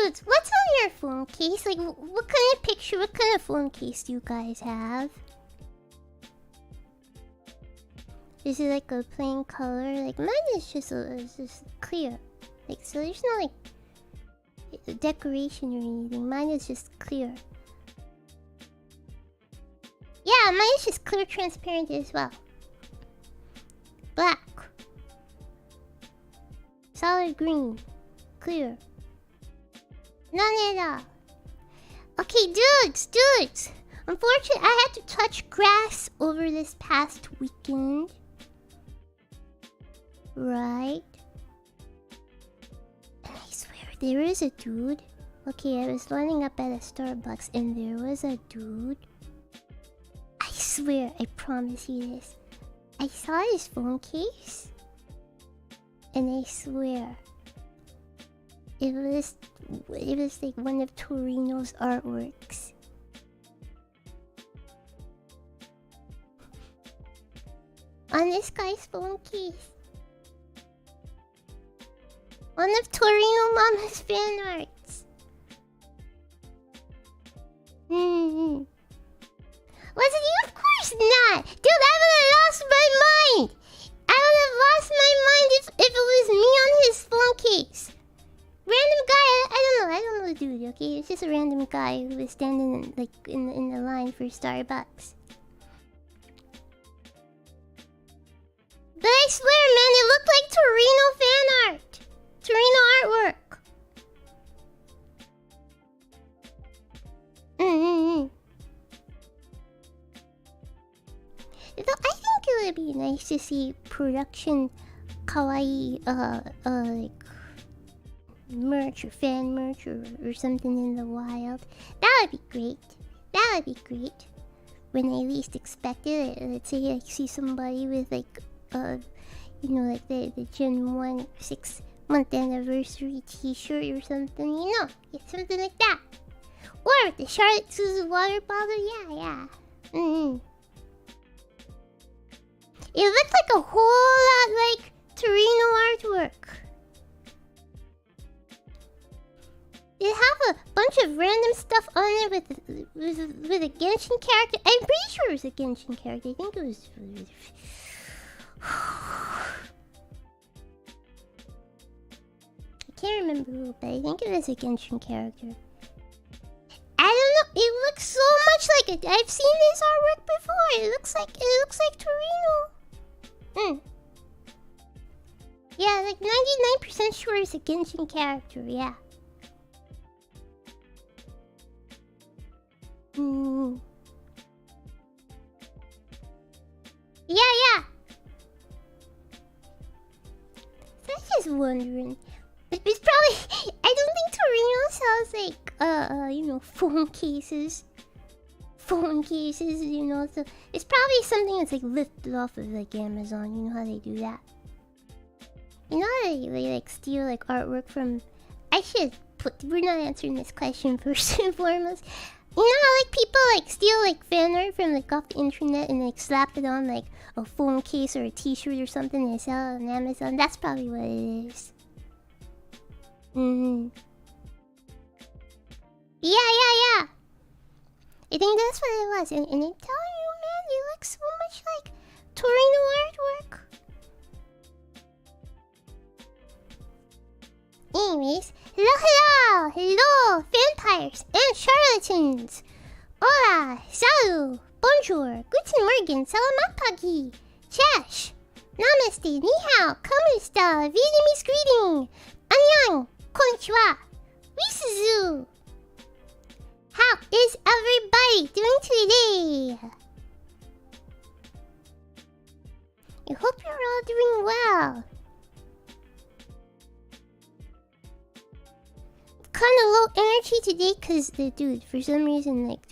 dudes, what's on your phone case? Like, what kind of picture, what kind of phone case do you guys have? Is it like a plain color? Like, mine is just clear. Like, so there's no, like, decoration or anything. Mine is just clear. Yeah, mine is just clear, transparent as well. Black. Solid green. Clear. None at all. Okay, dudes! Unfortunately, I had to touch grass over this past weekend. Right? And I swear, there is a dude. Okay, I was lining up at a Starbucks and there was a dude. I swear, I promise you this. I saw his phone case. And I swear, it was like one of Torino's artworks. On this guy's phone case. One of Torino Mama's fan arts. Was it you? Of course not! Dude, I would have lost my mind! I would have lost my mind if it was me on his phone case. Random guy, I don't know the dude, okay? It's just a random guy who was standing in the line for Starbucks. But I swear, man, it looked like Torino fan art. Torino artwork. I think it would be nice to see production kawaii like merch or fan merch or something in the wild. That would be great. That would be great. When I least expect it, let's say I see somebody with like you know, like the Gen 1 6-month anniversary t-shirt or something, you know, yeah, something like that. Or the Charlotte Suzu water bottle, yeah. It looked like a whole lot like Torino artwork. It have a bunch of random stuff on it with a Genshin character. I'm pretty sure it was a Genshin character. I think it was. I can't remember who, but I think it was a Genshin character. I don't know. It looks so much like it. I've seen this artwork before. It looks like Torino. Yeah, like 99% sure it's a Genshin character. Yeah. Yeah. So I'm just wondering. It's probably. I don't think Torino sells like you know, phone cases. You know, so it's probably something that's like lifted off of like Amazon. You know how they do that. You know how they like steal like artwork from. I should put. We're not answering this question first and foremost. You know how like people like steal like fan art from like off the internet and like slap it on like a phone case or a t-shirt or something and they sell it on Amazon? That's probably what it is. Yeah. I think that's what it was. And I'm telling you, man, it looks so much like Torino artwork. Anyways, hello, vampires and charlatans. Hola, salut, bonjour, guten morgen, salamat pagi, chash, namaste, ni hao, como esta, Vietnamese greeting, annyeong, konnichiwa, wぃっスズ. How is everybody doing today? I hope you're all doing well. Kind of low energy today because dude, for some reason, like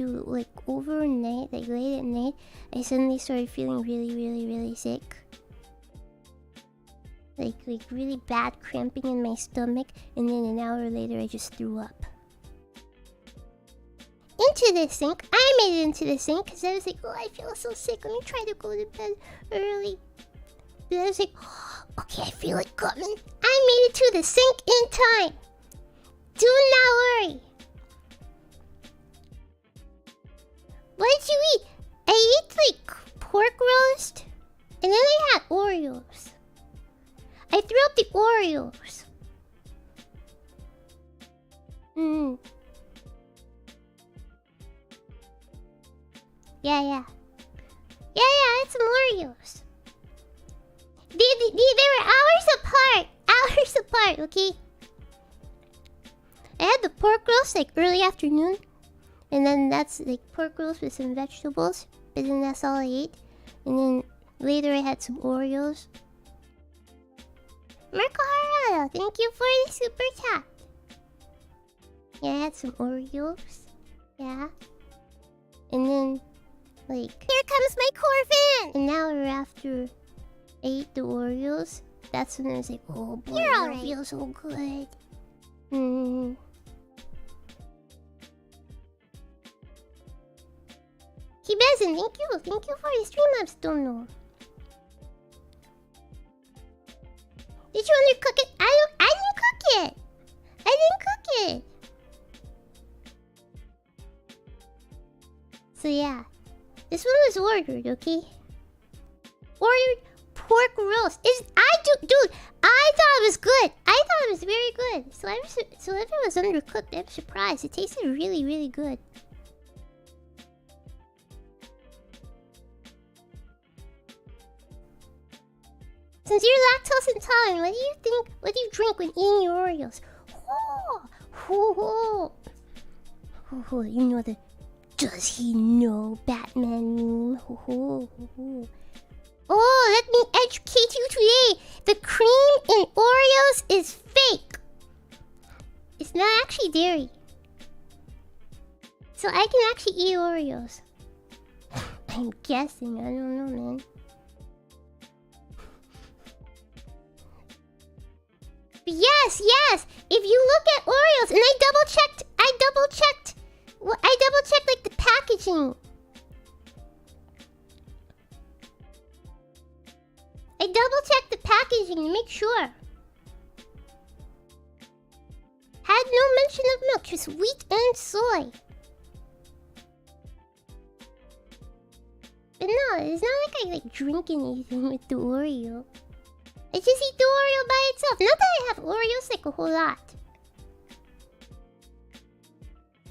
overnight, like late at night, I suddenly started feeling really sick. Like really bad cramping in my stomach, and then an hour later I just threw up. Into the sink. I made it into the sink because I was like, oh, I feel so sick. Let me try to go to bed early. Then I was like, oh, okay, I feel it coming. I made it to the sink in time. Do not worry. What did you eat? I ate like pork roast, and then I had Oreos. I threw up the Oreos. Yeah. Yeah, I had some Oreos. They were hours apart. Hours apart, okay? I had the pork roast like early afternoon. And then that's like pork roast with some vegetables. But then that's all I ate. And then later I had some Oreos. Marco Harada, thank you for the super chat. Yeah, I had some Oreos. Yeah. And then, like... Here comes my core fan! An hour after I ate the Oreos, that's when I was like, oh boy, I feel so good. Kibezin, thank you. Thank you for the Streamlabs dono. Did you undercook it? I didn't cook it. I didn't cook it. So yeah, this one was ordered, okay? Ordered pork roast. Dude, I thought it was good. I thought it was very good. So if it was undercooked, I'm surprised. It tasted really, really good. Since you're lactose intolerant, what do you think? What do you drink when eating your Oreos? You know the "Does he know Batman" meme? Oh, let me educate you today. The cream in Oreos is fake. It's not actually dairy. So I can actually eat Oreos. I'm guessing. I don't know, man. But yes. If you look at Oreos, and I double checked like the packaging. I double checked the packaging to make sure. Had no mention of milk, just wheat and soy. But no, it's not like I drink anything with the Oreo. I just eat the Oreo by itself. Not that I have Oreos like a whole lot.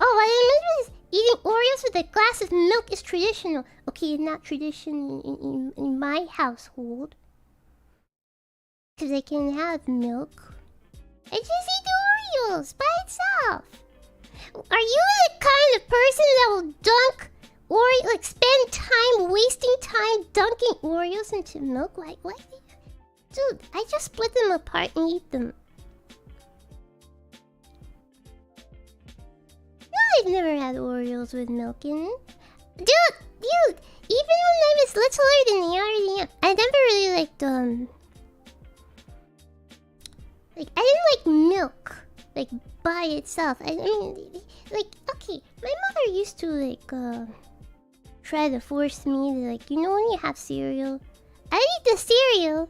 Oh, what I meant was eating Oreos with a glass of milk is traditional. Okay, not tradition in my household. Because I can have milk. I just eat the Oreos by itself. Are you the kind of person that will dunk Oreo, like spend time, wasting time dunking Oreos into milk? Why? Dude, I just split them apart and eat them. No, I've never had Oreos with milk in it. Dude, even when I was littler than the already am, I never really liked, like, I didn't like milk, like, by itself. I mean, like, okay, my mother used to, like, try to force me to, like, you know when you have cereal? I eat the cereal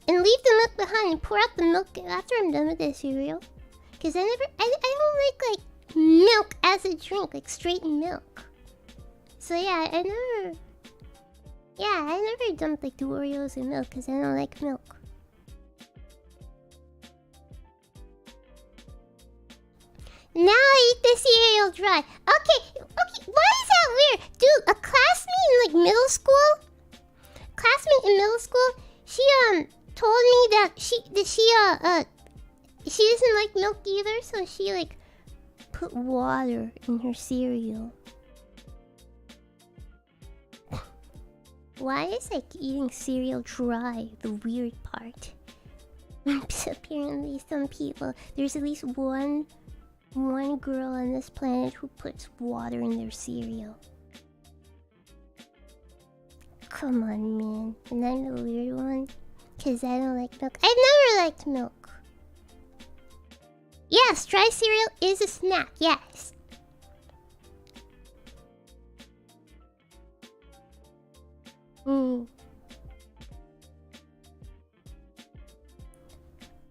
and leave the milk behind and pour out the milk after I'm done with the cereal. Because I don't like milk as a drink, like straight milk. So yeah, I never dumped like the Oreos in milk because I don't like milk. Now I eat the cereal dry. Okay, why is that weird? Dude, a classmate in like middle school, she told me that she doesn't like milk either, so she like put water in her cereal. Why is like eating cereal dry the weird part? Apparently some people, there's at least one girl on this planet who puts water in their cereal. Come on, man. And I'm the weird one? Because I don't like milk. I've never liked milk. Yes, dry cereal is a snack. Yes.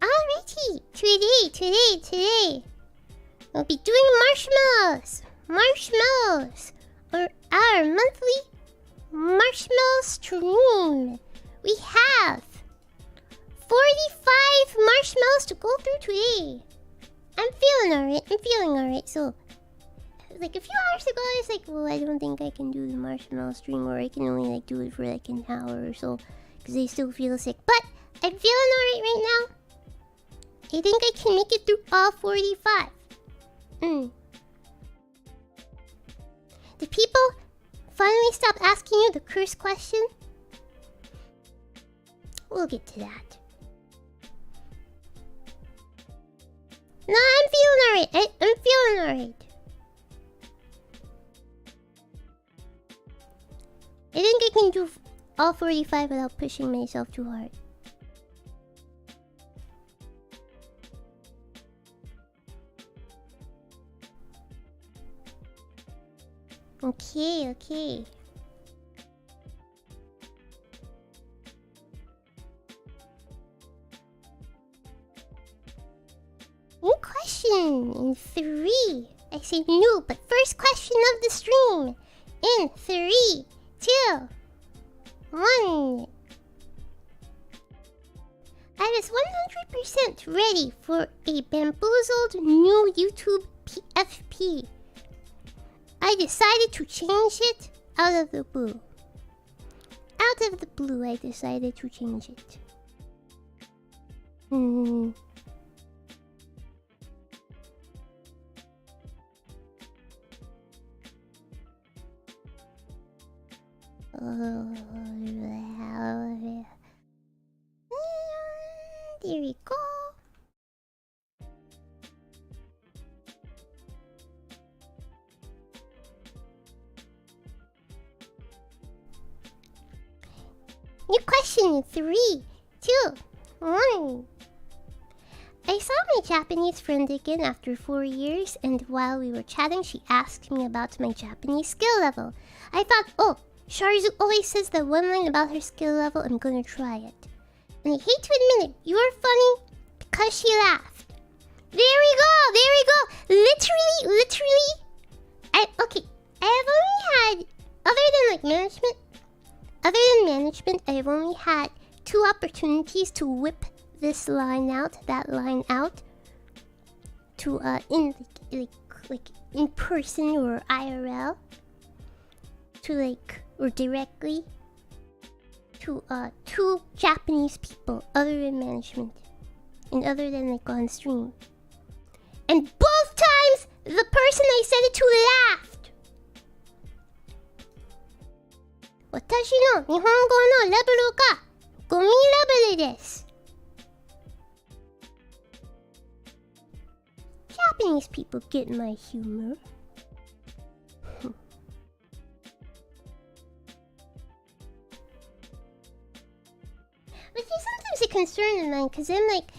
Alrighty. Today Today, we'll be doing marshmallows, or our monthly marshmallow stream. We have 45 marshmallows to go through today. I'm feeling alright. So, like a few hours ago, I was like, well, I don't think I can do the marshmallow stream, or I can only like do it for like an hour or so, because I still feel sick. But I'm feeling alright right now. I think I can make it through all 45. Did people finally stop asking you the curse question? We'll get to that. No, I'm feeling alright. I'm feeling alright. I think I can do all 45 without pushing myself too hard. Okay. New question in 3. I say new, but first question of the stream. In 3, 2, 1. I was 100% ready for a bamboozled new YouTube PFP. I decided to change it out of the blue. Out of the blue, I decided to change it. There we go. New question 3, 2, 1. I saw my Japanese friend again after 4 years, and while we were chatting, she asked me about my Japanese skill level. I thought, oh, Sharzu always says that one line about her skill level, I'm gonna try it. And I hate to admit it, you were funny because she laughed. There we go! Literally. I have only had, other than management, I have only had 2 opportunities to whip this line out, that line out, to in person or IRL, to or directly to 2 Japanese people other than management and other than on stream. And both times the person I said it to laughed. 私の日本語のレベルがゴミレベルです。Japanese people get my humor. Which is sometimes a concern of mine, because I'm like,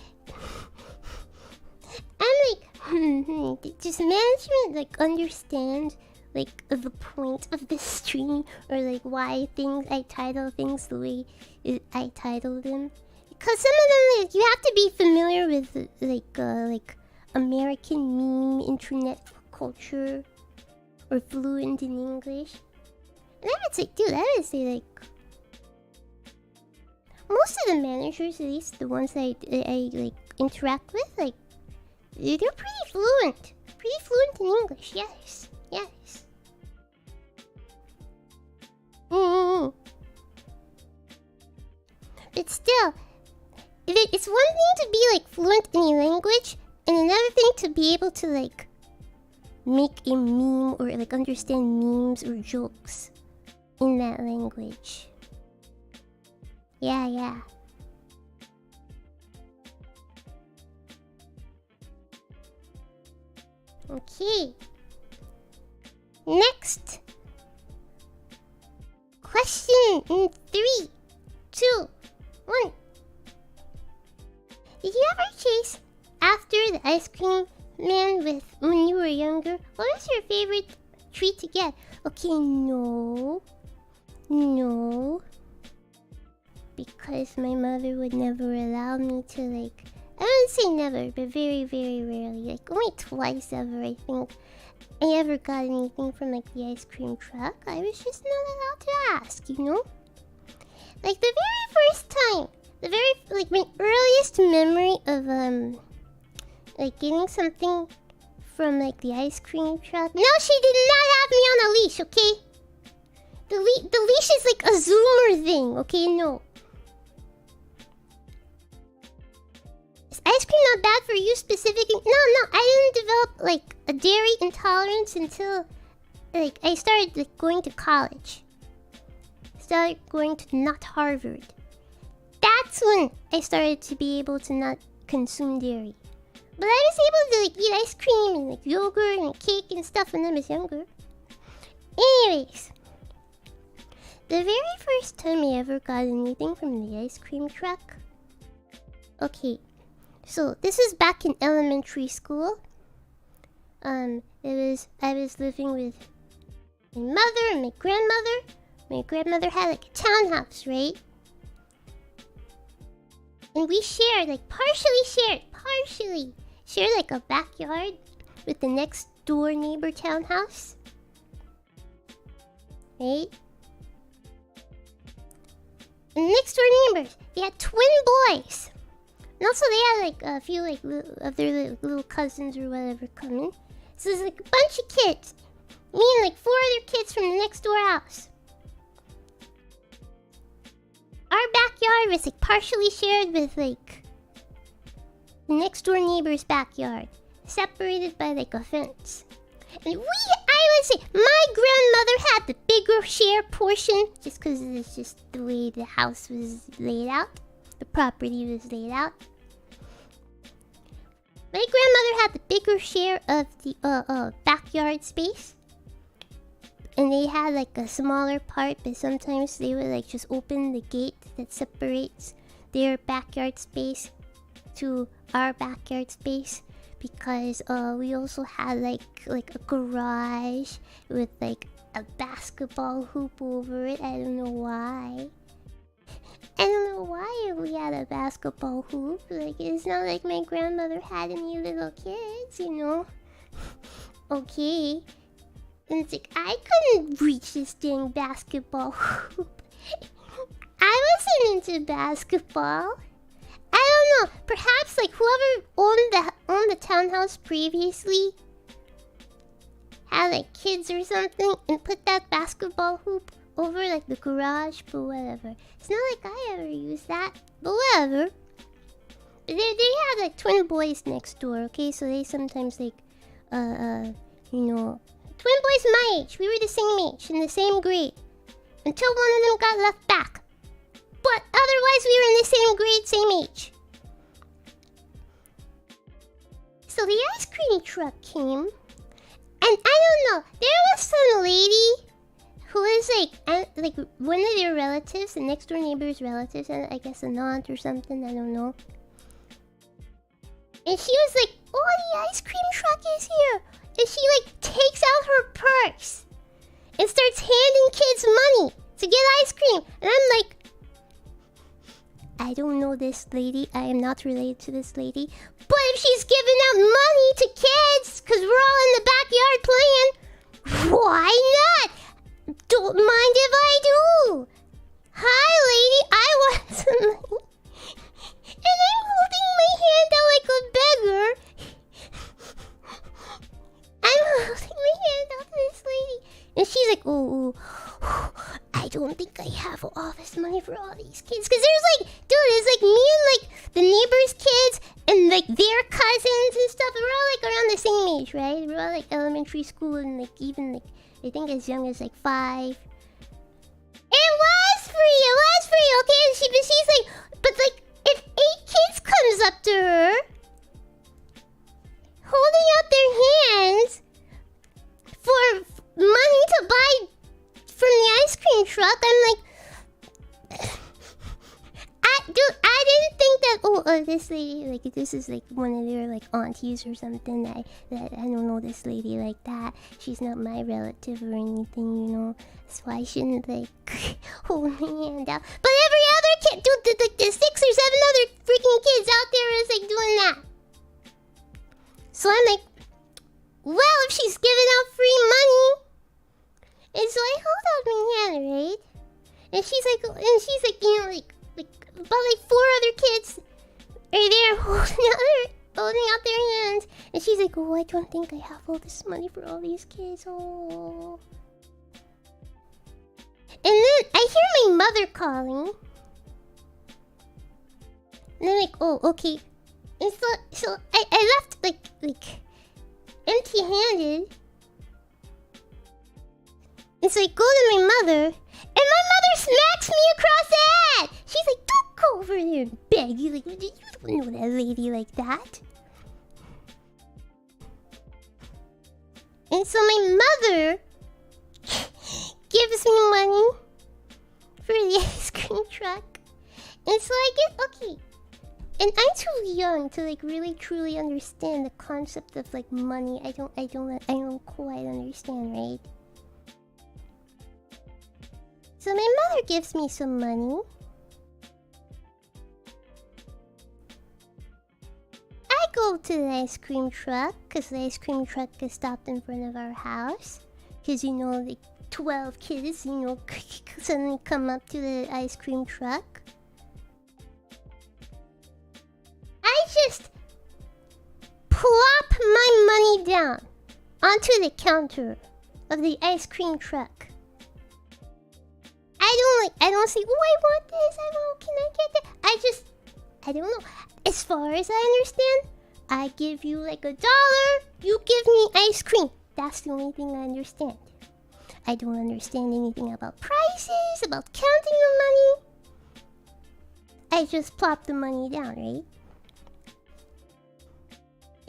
does management understand the point of this stream, or why I title things the way I title them? Because some of them you have to be familiar with American meme internet culture, or fluent in English. And I would say, dude, I would say most of the managers, at least the ones I interact with, they're pretty fluent in English. Yes. But still, it's one thing to be fluent in a language, and another thing to be able to make a meme or understand memes or jokes in that language. Yeah. Okay. Next question in 3, 2, 1. Did you ever chase after the ice cream man when you were younger? What was your favorite treat to get? Okay, no. Because my mother would never allow me to I wouldn't say never, but very, very rarely. Like, only twice ever, I think, I ever got anything from, like, the ice cream truck. I was just not allowed to ask, you know? Like, the very first time, like, my earliest memory of, like, getting something from, like, the ice cream truck. No, she did not have me on a leash, okay? The leash is, like, a zoomer thing, okay? No. Is ice cream not bad for you specifically? No, I didn't develop, like, a dairy intolerance until, like, I started, like, going to college. Started going to not Harvard. That's when I started to be able to not consume dairy. But I was able to, like, eat ice cream and, like, yogurt and cake and stuff when I was younger. Anyways. The very first time I ever got anything from the ice cream truck. Okay. So, this was back in elementary school. I was living with my mother and my grandmother. My grandmother had, like, a townhouse, right? And we shared, like, partially shared, like, a backyard with the next door neighbor townhouse. Right? And next door neighbors, they had twin boys. And also they had, like, a few, like, of their little cousins or whatever coming. So there's, like, a bunch of kids. Me and, like, 4 other kids from the next door house. Our backyard was, like, partially shared with, like, the next door neighbor's backyard. Separated by, like, a fence. And I would say, my grandmother had the bigger share portion. Just because it's just the way the house was laid out. The property was laid out. My grandmother had the bigger share of the backyard space. And they had, like, a smaller part, but sometimes they would, like, just open the gate that separates their backyard space to our backyard space. Because we also had, like a garage with, like, a basketball hoop over it. I don't know why. I don't know why we had a basketball hoop. Like, it's not like my grandmother had any little kids, you know? Okay. And it's like, I couldn't reach this dang basketball hoop. I wasn't into basketball. I don't know. Perhaps, like, whoever owned the townhouse previously had, like, kids or something and put that basketball hoop over, like, the garage, but whatever. It's not like I ever used that, but whatever. They had, like, twin boys next door, okay? So they sometimes, like, you know, twin boys my age. We were the same age, in the same grade. Until one of them got left back. But otherwise, we were in the same grade, same age. So the ice cream truck came. And I don't know, there was some lady who was like one of their relatives, the next door neighbor's relatives, and I guess an aunt or something, I don't know. And she was like, oh, the ice cream truck is here. And she, like, takes out her purse and starts handing kids money to get ice cream. And I'm like, I don't know this lady. I am not related to this lady. But if she's giving out money to kids, because we're all in the backyard playing, why not? Don't mind if I do. Hi, lady. I want some money. And I'm holding my hand out like a beggar. I'm holding my hand out to this lady. And she's like, oh, I don't think I have all this money for all these kids. Because there's like, dude, it's like me and like the neighbors' kids and like their cousins and stuff. And we're all like around the same age, right? We're all like elementary school and like even like, I think as young as like 5. It was free, okay? And she's like, but like, if 8 kids comes up to her, holding out their hands for money to buy from the ice cream truck, I'm like, I didn't think that. This lady, like, this is like one of their like aunties or something. That I don't know this lady like that. She's not my relative or anything, you know. So I shouldn't like hold my hand out. But every other kid, dude, the 6 or 7 other freaking kids out there is like doing So I'm like, well, if she's giving out free money. And so I hold out my hand, right? And she's like, you know, like about like 4 other kids are there holding out their hands. And she's like, oh, I don't think I have all this money for all these kids. Oh. And then I hear my mother calling. And I'm like, oh, okay. And so I left like empty-handed. And so I go to my mother, and my mother smacks me across the head. She's like, don't go over there and beg. You like, you don't know that lady like that. And so my mother gives me money for the ice cream truck. And so I get, okay. And I'm too young to like really truly understand the concept of like money. I don't quite understand, right? So my mother gives me some money. I go to the ice cream truck, because the ice cream truck is stopped in front of our house. Because, you know, like 12 kids, you know, suddenly come up to the ice cream truck. I just plop my money down onto the counter of the ice cream truck. I don't say, oh, I want this, can I get that? I don't know. As far as I understand, I give you like $1, you give me ice cream. That's the only thing I understand. I don't understand anything about prices, about counting the money. I just plop the money down, right?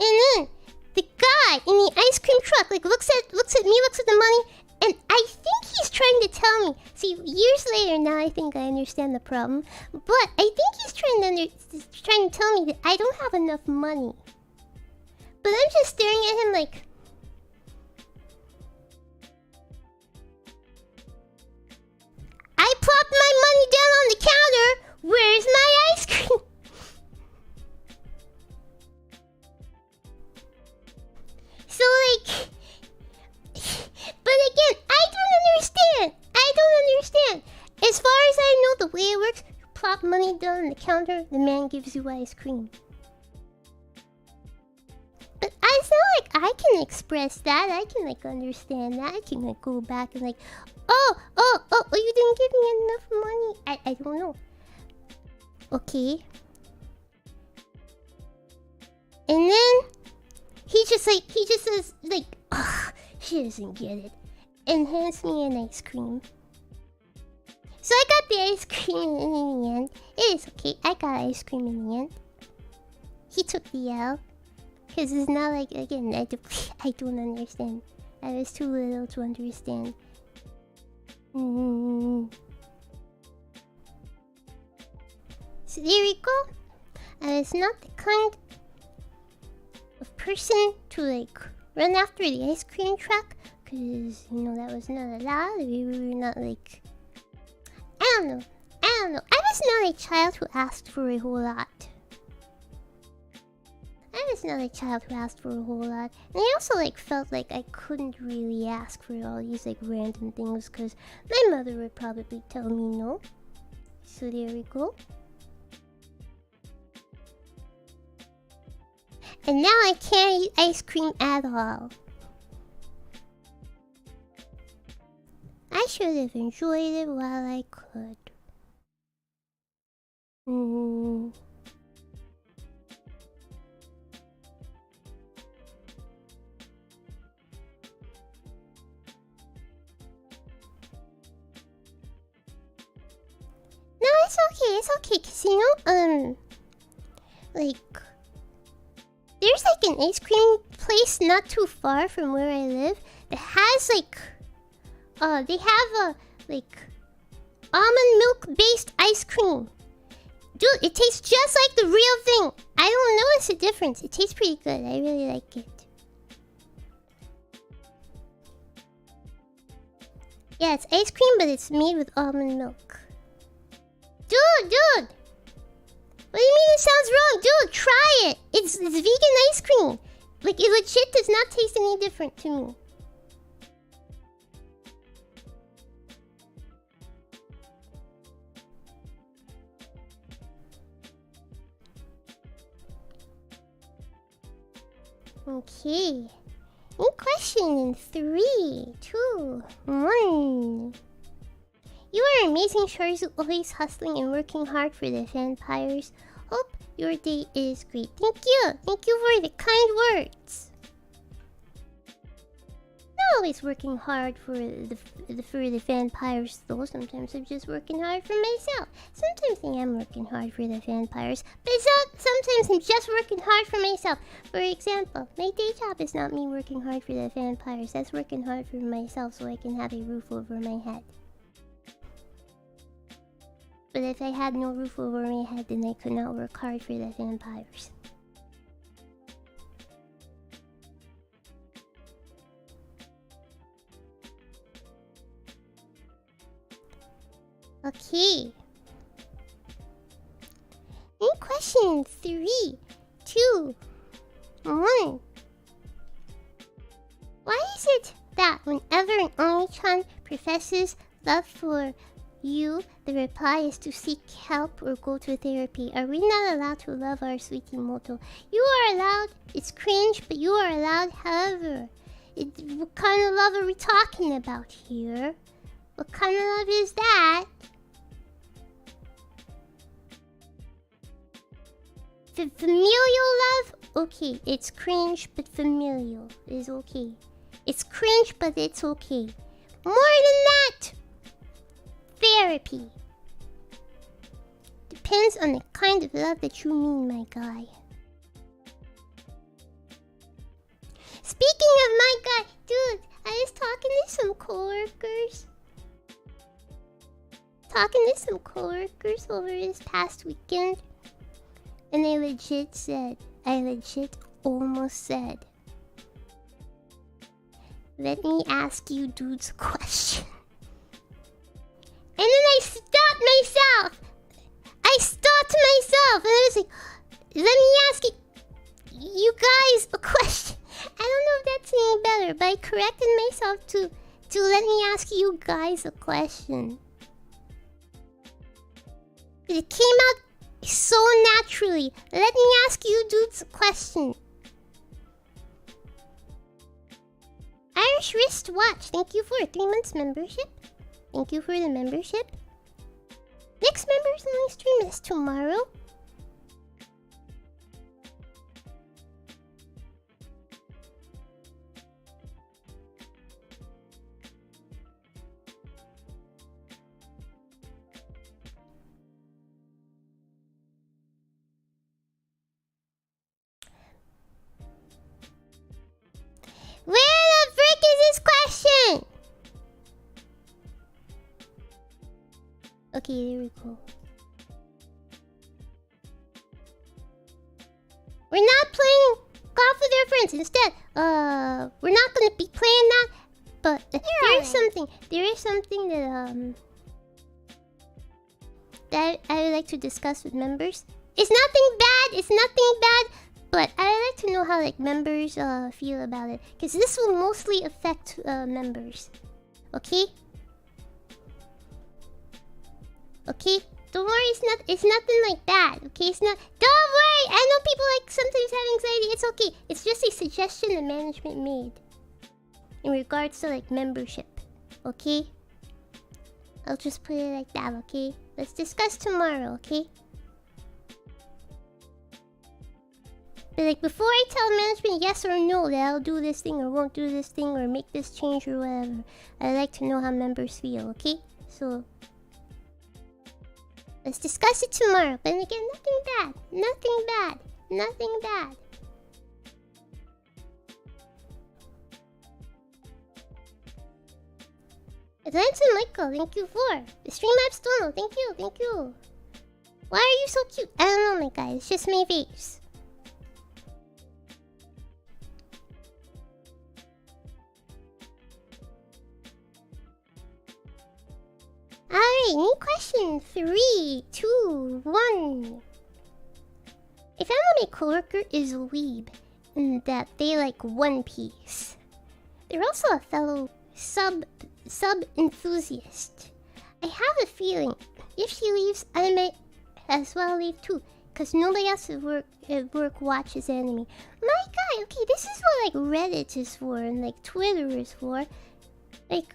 And then the guy in the ice cream truck like looks at me, looks at the money. And I think he's trying to tell me. See, years later now, I think I understand the problem. But I think he's trying to tell me that I don't have enough money. But I'm just staring at him like, I plopped my money down on the counter. Where's my ice cream? So like. But again, I don't understand. As far as I know, the way it works, you plop money down on the counter, the man gives you ice cream. But it's not like I can express that. I can like understand that. I can like go back and like, oh, you didn't give me enough money. I don't know. Okay. And then he just says like, ugh. She doesn't get it. And hands me an ice cream. So I got the ice cream in the end. It is okay. I got ice cream in the end. He took the L. Because it's not like, again, I don't understand. I was too little to understand. So there we go. I was not the kind of person to like run after the ice cream truck, because, you know, that was not allowed. We were not like... I don't know. I was not a child who asked for a whole lot. And I also like felt like I couldn't really ask for all these like random things, because my mother would probably tell me no. So there we go. And now I can't eat ice cream at all. I should have enjoyed it while I could. No, it's okay, cause you know, like, there's like an ice cream place not too far from where I live that has like, they have a like almond milk based ice cream. Dude, it tastes just like the real thing. I don't notice a difference. It tastes pretty good. I really like it. Yeah, it's ice cream, but it's made with almond milk. Dude! What do you mean it sounds wrong? Dude, try it! It's vegan ice cream. Like, it legit does not taste any different to me. Okay. New question in 3, 2, 1. You are amazing, Suzu, always hustling and working hard for the vampires. Hope your day is great. Thank you. Thank you for the kind words. Not always working hard for the vampires though. Sometimes I'm just working hard for myself. Sometimes I am working hard for the vampires, but sometimes I'm just working hard for myself. For example, my day job is not me working hard for the vampires. That's working hard for myself so I can have a roof over my head. But if I had no roof over my head, then I could not work hard for the vampires. Okay. In question 3, 2, 1. Why is it that whenever an oniichan professes love for you, the reply is to seek help or go to therapy? Are we not allowed to love our sweet imouto? You are allowed. It's cringe, but you are allowed. However, what kind of love are we talking about here? What kind of love is that? Familial love? Okay, it's cringe, but familial is okay. It's cringe, but it's okay. More than that, therapy. Depends on the kind of love that you mean, my guy. Speaking of my guy, dude, I was talking to some coworkers. Over this past weekend. And I legit almost said, let me ask you dudes a question. And then I stopped myself. And I was like, let me ask you guys a question. I don't know if that's any better, but I corrected myself to let me ask you guys a question. It came out so naturally. Let me ask you dudes a question. Irish Wristwatch, thank you for a 3 months membership. Thank you for the membership. Next members only stream is tomorrow. Where the frick is this question? Okay, there we go. We're not playing golf with our friends. Instead, we're not gonna be playing that. But there is something that I would like to discuss with members. It's nothing bad. But I'd like to know how members feel about it, because this will mostly affect members. Okay? Okay? Don't worry, it's nothing like that. Okay? It's not. Don't worry. I know people sometimes have anxiety. It's okay. It's just a suggestion the management made in regards to membership. Okay? I'll just put it like that. Okay? Let's discuss tomorrow. Okay? But before I tell management yes or no that I'll do this thing or won't do this thing or make this change or whatever, I'd like to know how members feel, okay? So, let's discuss it tomorrow. But again, nothing bad. Atlanta Michael, thank you for the stream app Stono. Thank you. Why are you so cute? I don't know, my guy. It's just my face. Alright, new question. 3, 2, 1. If I know my coworker is a weeb, that they like One Piece. They're also a fellow sub enthusiast. I have a feeling if she leaves, I might as well leave too, cause nobody else at work watches anime. My God, okay, this is what like Reddit is for and like Twitter is for. Like,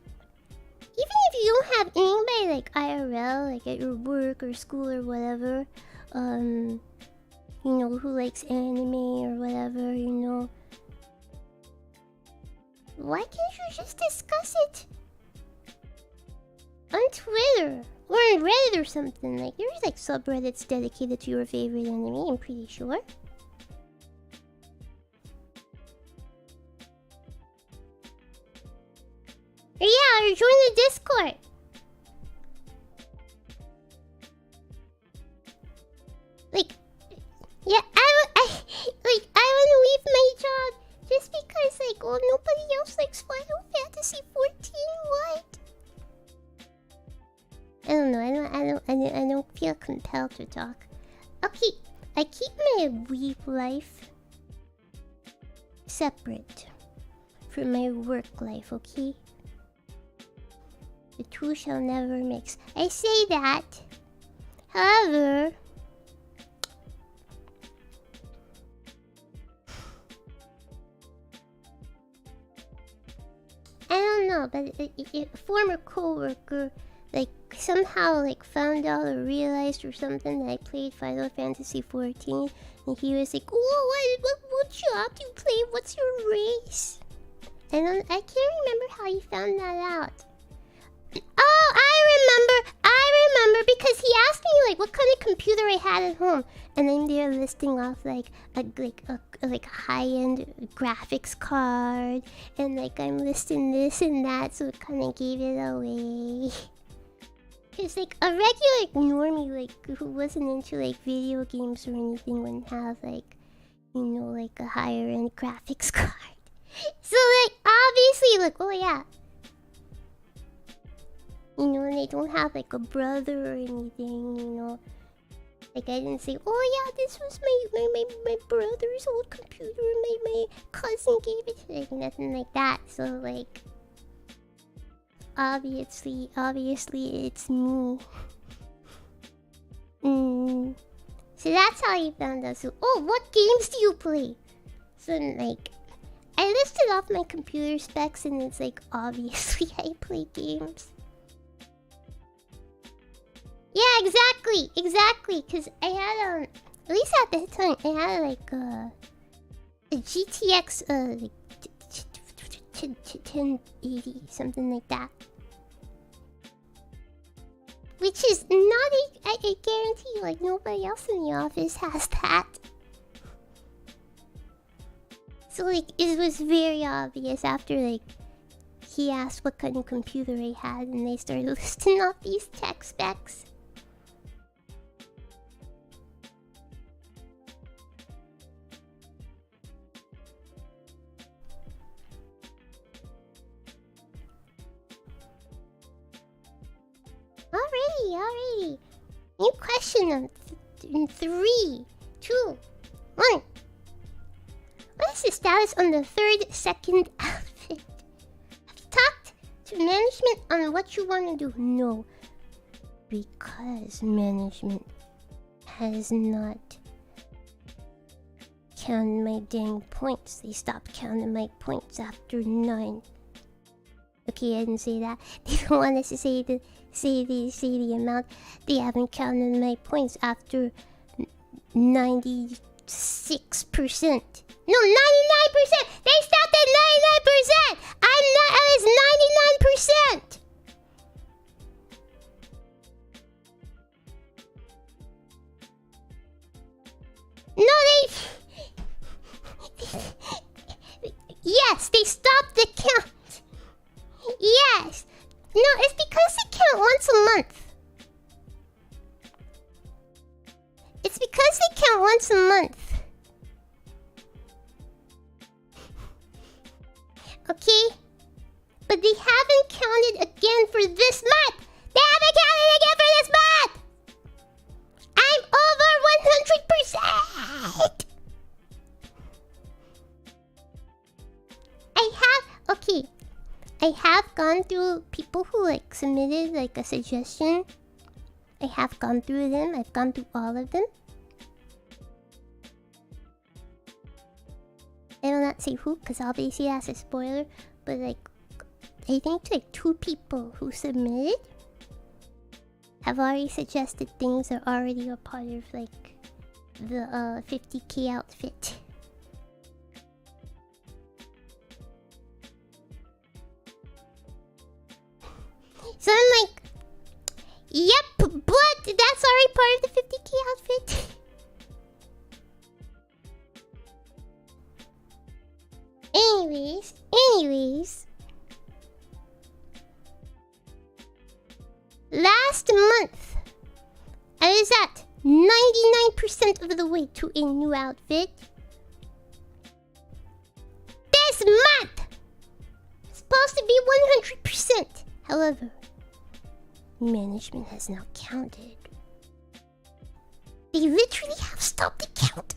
even if you don't have anybody like IRL, like at your work or school or whatever, you know, who likes anime or whatever, you know, why can't you just discuss it on Twitter or on Reddit or something? Like, there's like subreddits dedicated to your favorite anime, I'm pretty sure. Yeah, or join the Discord. Like, yeah, I want to leave my job just because, like, oh, nobody else likes Final Fantasy 14. What? I don't know. I don't feel compelled to talk. Okay, I keep my weeb life separate from my work life. Okay. The two shall never mix. I say that. However, I don't know, but a former co-worker like somehow like found out or realized or something that I played Final Fantasy 14, and he was like, "Oh, what job do you play? What's your race?" I can't remember how he found that out. Oh, I remember because he asked me like what kind of computer I had at home, and then they're listing off like a high-end graphics card, and like I'm listing this and that, so it kind of gave it away. Cause like a regular normie like who wasn't into like video games or anything wouldn't have like, you know, like a higher end graphics card. So like obviously like, oh yeah, you know, and they don't have like a brother or anything, you know. Like I didn't say, oh yeah, this was my brother's old computer, my cousin gave it to, like nothing like that. So like obviously it's me. So that's how you found out. So, oh, what games do you play? So like I listed off my computer specs, and it's like obviously I play games. Yeah, exactly. Cause I had at least at that time I had like a GTX like 1080 something like that. Which is not I guarantee you, like nobody else in the office has that. So like it was very obvious after like he asked what kind of computer I had, and they started listing off these tech specs. Alrighty. New question in 3, 2, 1. What is the status on the second outfit? Have you talked to management on what you want to do? No, because management has not counted my dang points. They stopped counting my points after 9. Okay, I didn't say that. They don't want us to say the amount. They haven't counted my points after 96%. No, 99%! They stopped at 99%! I was 99%! No, yes, they stopped the count. Yes. No, it's because they count once a month. It's because they count once a month. Okay? But they haven't counted again for this month. They haven't counted again for this month. I'm over 100%. through people who like submitted like a suggestion. I have gone through them. I've gone through all of them. I will not say who, because obviously that's a spoiler. But like, I think like 2 people who submitted have already suggested things that are already a part of like the 50k outfit. So I'm like, yep, but that's already part of the 50k outfit. Anyways. Last month, I was at 99% of the way to a new outfit. This month, it's supposed to be 100%. However, management has now counted. They literally have stopped the count.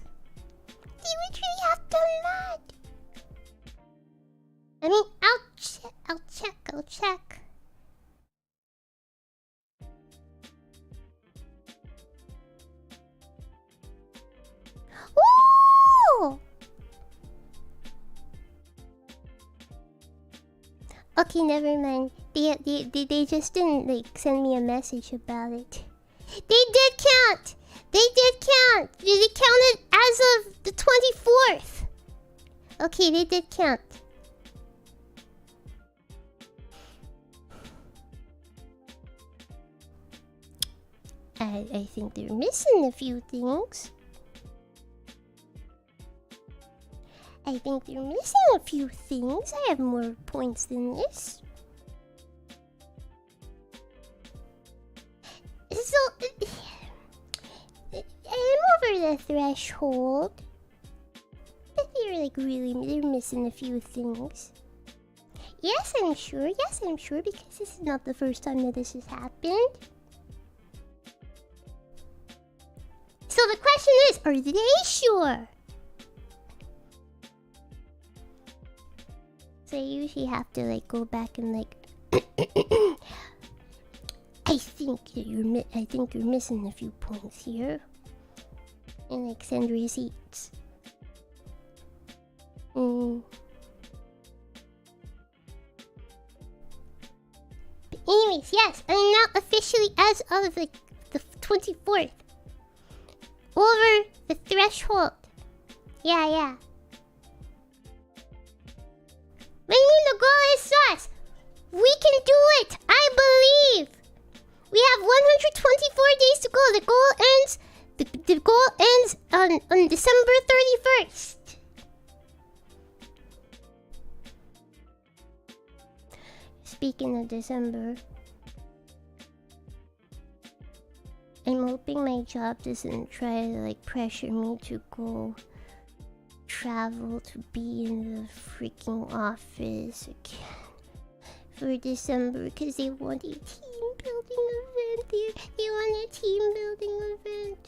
They literally have done that. I mean, I'll check. Ooh! Okay, never mind. They just didn't like send me a message about it. They did count. They counted as of the 24th. Okay, they did count. I think they're missing a few things. I have more points than this. So, I'm over the threshold. But they're missing a few things. Yes, I'm sure, because this is not the first time that this has happened. So the question is, are they sure? So I usually have to like go back and like I think you're missing a few points here. And like send receipts. But anyways, yes, I'm now officially as of like the 24th. Over the threshold. Yeah. What do you mean the goal is us? We can do it! I believe! We have 124 days to go. The goal ends on December 31st. Speaking of December, I'm hoping my job doesn't try to like pressure me to go travel to be in the freaking office again for December, because they want a team building event. They want a team building event.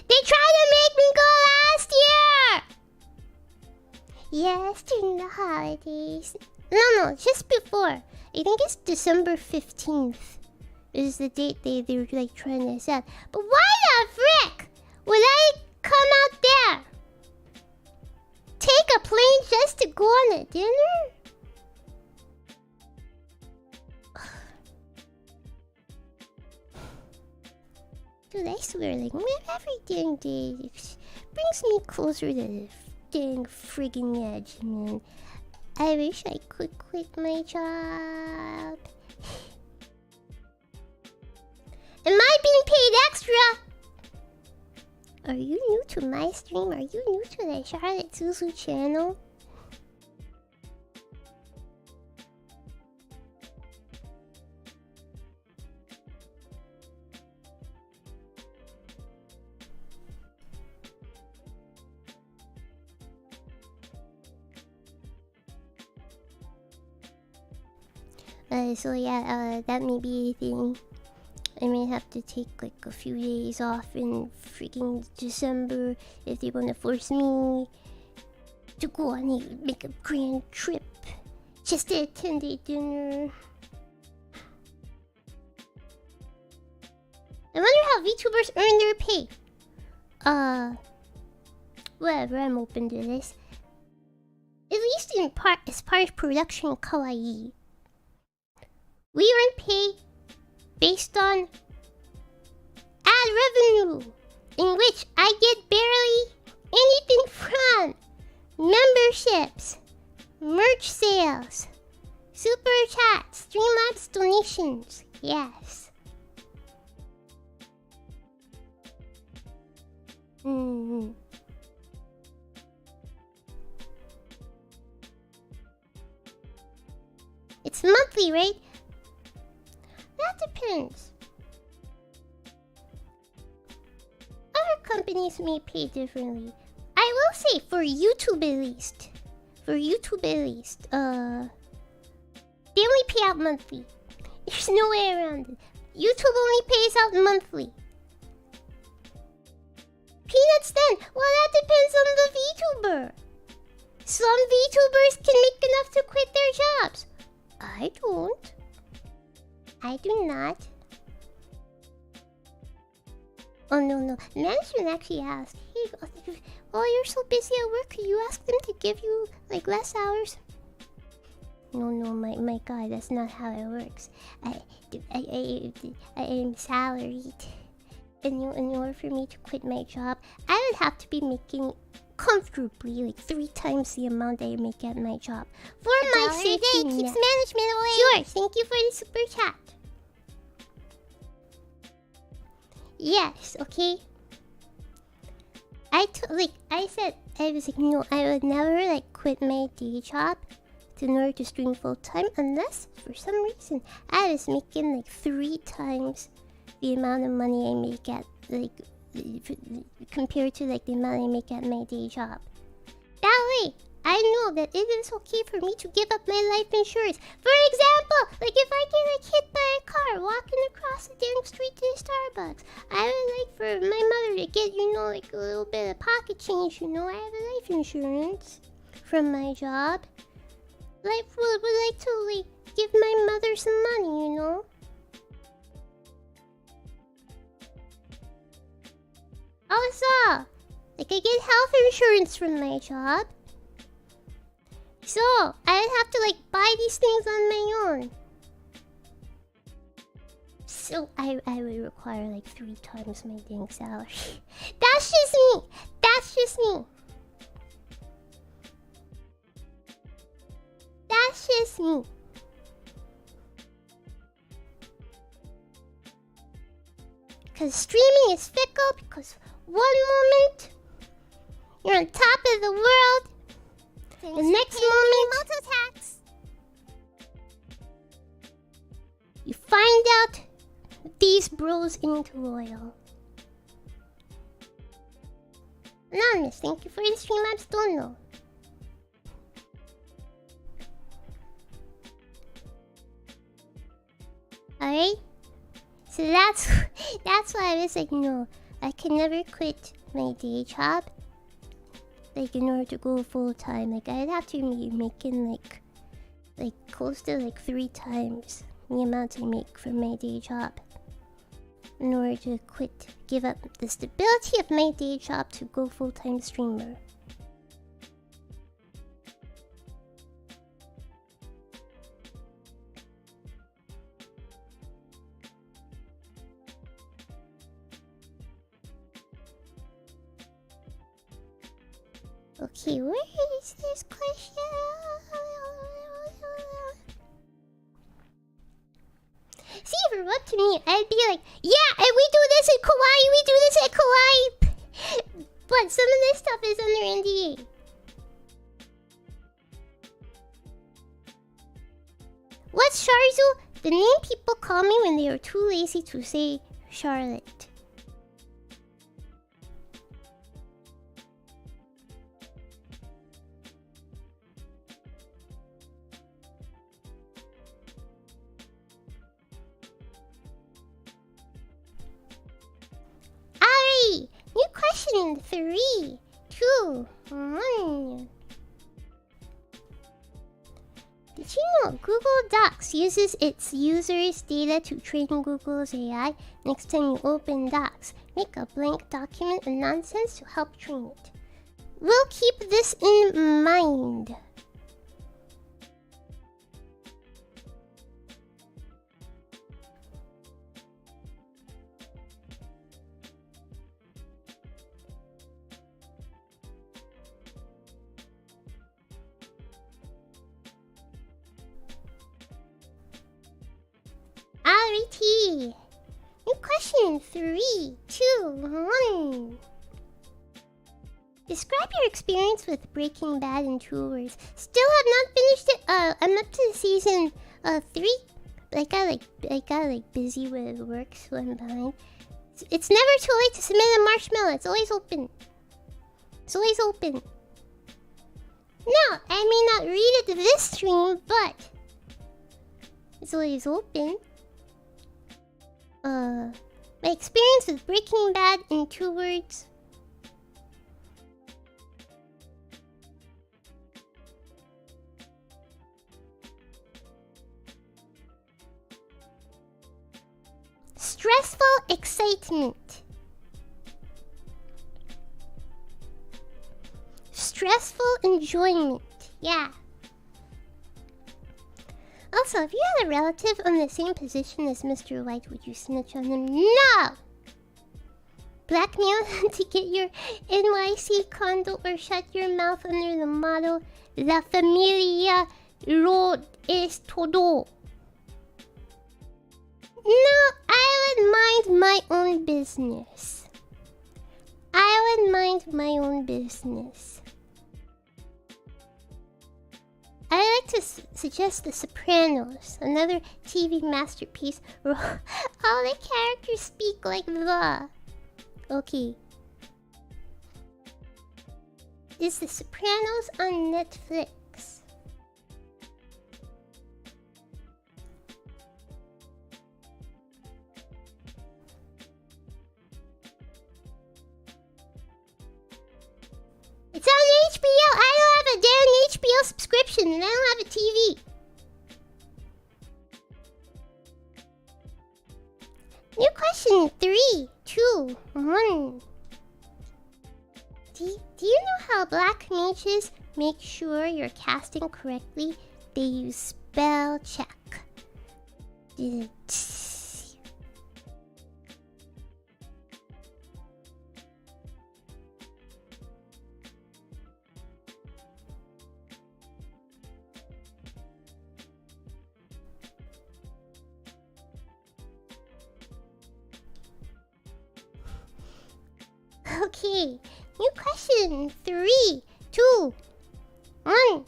They tried to make me go last year! Yes, during the holidays. No, just before. I think it's December 15th is the date they're like trying to set. But why the frick would I come out there? Take a plane just to go on a dinner? Dude, I swear, like, every dang day brings me closer to the dang friggin' edge, man. I wish I could quit my job. Am I being paid extra? Are you new to my stream? Are you new to the Charlotte Suzu channel? So yeah, that may be a thing. I may have to take like a few days off in freaking December if they want to force me to go on make a grand trip just to attend a dinner. I wonder how VTubers earn their pay. Whatever, I'm open to this. At least in part, as part of production kawaii, we earn pay based on ad revenue, in which I get barely anything from memberships, merch sales, super chats, Streamlabs donations. Yes. It's monthly, right? That depends. Other companies may pay differently. I will say for YouTube at least. They only pay out monthly. There's no way around it. YouTube only pays out monthly. Peanuts then? Well, that depends on the VTuber. Some VTubers can make enough to quit their jobs. I don't. I do not. Oh, no. Management actually asked, hey, oh, you're so busy at work, can you ask them to give you, like, less hours? No, my God, that's not how it works. I am salaried. In order for me to quit my job, I would have to be making comfortably like 3 times the amount I make at my job. For my safety net. Keeps management away. Sure, thank you for the super chat. Yes, okay. I was like, no, I would never like quit my day job in order to stream full time unless for some reason I was making like 3 times the amount of money I make at like compared to like the amount I make at my day job. That way, I know that it is okay for me to give up my life insurance. For example, like if I get like hit by a car walking across the damn street to the Starbucks, I would like for my mother to get, you know, like a little bit of pocket change, you know. I have a life insurance from my job. Like would like to like give my mother some money, you know. Also, like I get health insurance from my job. So, I would have to like buy these things on my own. So, I would require like 3 times my dang salary. That's just me! That's just me! That's just me. Because streaming is fickle, because one moment you're on top of the world, the next moment imouto tax, you find out these bros ain't loyal. Anonymous, thank you for the Streamlabs don't know. Alright? So that's why I was like, no, I can never quit my day job. Like in order to go full time, like I'd have to be making like close to like 3 times the amount I make from my day job in order to give up the stability of my day job to go full-time streamer. Okay, where is this question? See, if it were up to me, I'd be like, yeah, and we do this at Kawaii, we do this at Kawaii. But some of this stuff is under NDA. What's Sharzu? The name people call me when they are too lazy to say Charlotte. Ari! New question in 3, 2, 1. Did you know Google Docs uses its users' data to train Google's AI? Next time you open Docs, make a blank document of nonsense to help train it. We'll keep this in mind. Alrighty. New question 3, 2, 1. Describe your experience with Breaking Bad in 2 words. Still have not finished it. I'm up to season 3. But I got busy with work, so I'm behind. It's never too late to submit a marshmallow. It's always open. It's always open. Now, I may not read it this stream, but it's always open. My experience with Breaking Bad in 2 words. Stressful excitement. Stressful enjoyment. Yeah. Also, if you had a relative on the same position as Mr. White, would you snitch on them? No! Blackmail them to get your NYC condo or shut your mouth under the motto, La familia lo es todo. No, I would mind my own business. I would mind my own business. I like to suggest The Sopranos, another TV masterpiece where all the characters speak like the. Okay. Is The Sopranos on Netflix? It's on HBO! I don't have a damn HBO subscription and I don't have a TV! New question 3, 2, 1. Do you know how black mages make sure you're casting correctly? They use spell check. Okay, new question 3, 2, 1.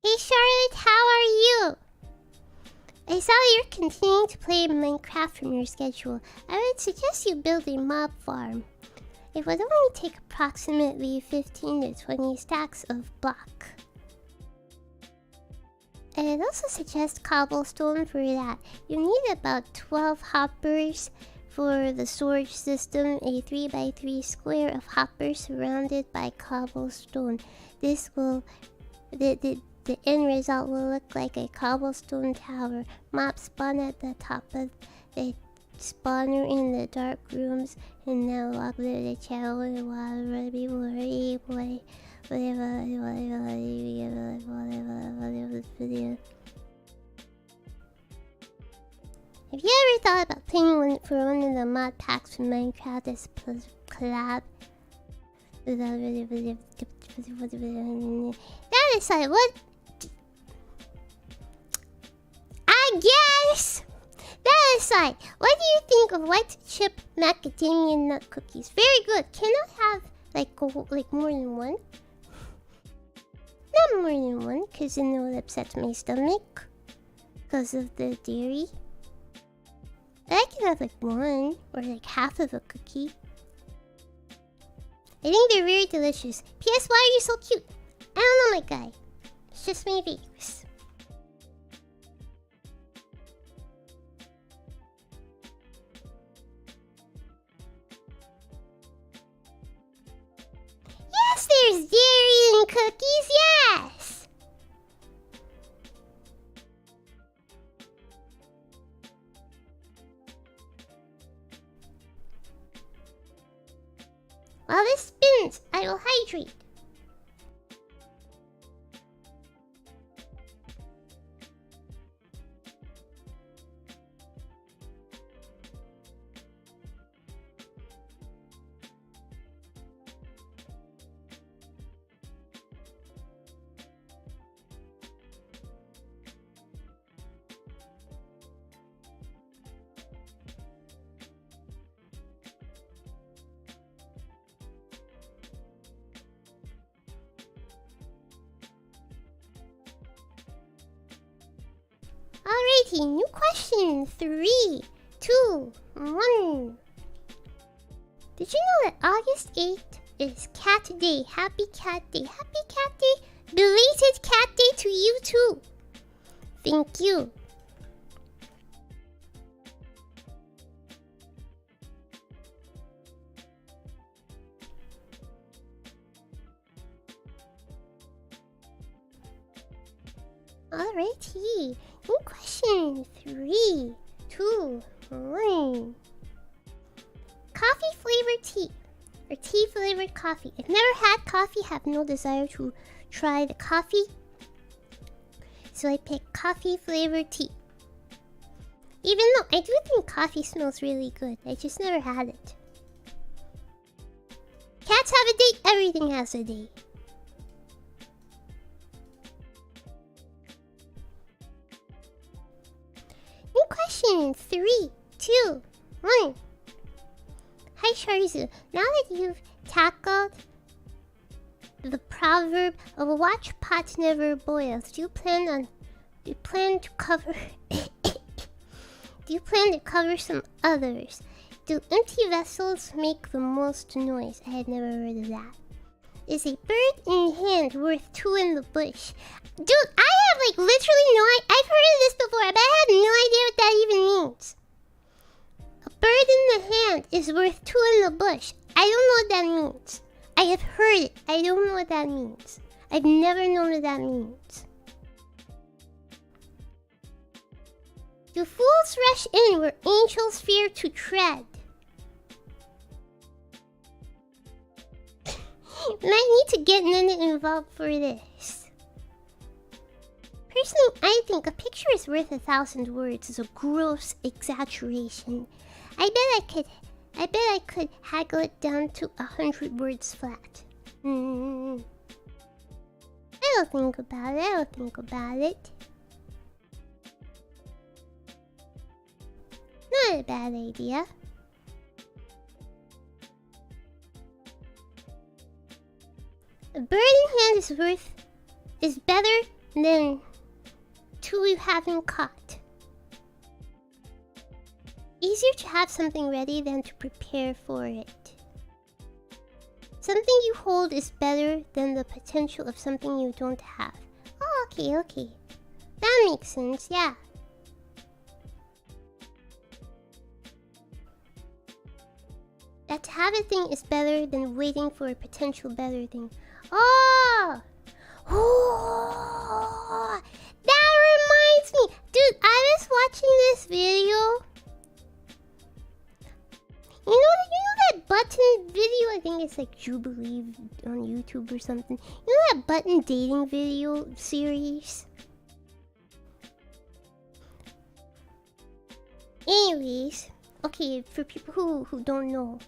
Hey Charlotte, how are you? I saw you're continuing to play Minecraft from your schedule. I would suggest you build a mob farm. It would only take approximately 15 to 20 stacks of block. I'd also suggest cobblestone for that. You need about 12 hoppers for the storage system, a 3x3 square of hoppers surrounded by cobblestone. This will... The end result will look like a cobblestone tower. Mobs spawn at the top of the spawner in the dark rooms, and now walk through the channel while people are able Have you ever thought about playing for one of the mod packs from Minecraft as collab? That is like what? I guess that aside, what do you think of white chip macadamia nut cookies? Very good. Can I have like more than one? Not more than one, because then it would upset my stomach because of the dairy. I can have like one or like half of a cookie. I think they're very delicious. P.S. Why are you so cute? I don't know, my guy. It's just my videos. Alrighty, new question. 3, 2, 1. Did you know that August 8th is Cat Day? Happy Cat Day. Happy Cat Day. Belated Cat Day to you too. Thank you. Alrighty. New question. 3, 2, 1. Coffee flavored tea or tea flavored coffee. I've never had coffee, have no desire to try the coffee, so I picked coffee flavored tea. Even though I do think coffee smells really good, I just never had it. Cats have a date, everything has a date. New question. 3, 2, 1. Hi Suzu, now that you've tackled the proverb of a watch pot never boils, do you plan to cover do you plan to cover some others? Do empty vessels make the most noise? I had never heard of that. Is a bird in hand worth two in the bush? Dude, I have like literally no idea. I've heard of this before, but I have no idea what that even means. A bird in the hand is worth two in the bush. I don't know what that means. I have heard it. I don't know what that means. I've never known what that means. Do fools rush in where angels fear to tread? Might need to get Nana involved for this. Personally, I think a picture is worth 1,000 words is a gross exaggeration. I bet I could haggle it down to 100 words flat. I don't think about it. Not a bad idea. A bird in hand is better than two you haven't caught. Easier to have something ready than to prepare for it. Something you hold is better than the potential of something you don't have. Oh, okay. That makes sense, yeah. That to have a thing is better than waiting for a potential better thing. Oh! That reminds me! Dude, I was watching this video. You know that button video? I think it's like Jubilee on YouTube or something. You know that button dating video series? Anyways, okay, for people who don't know.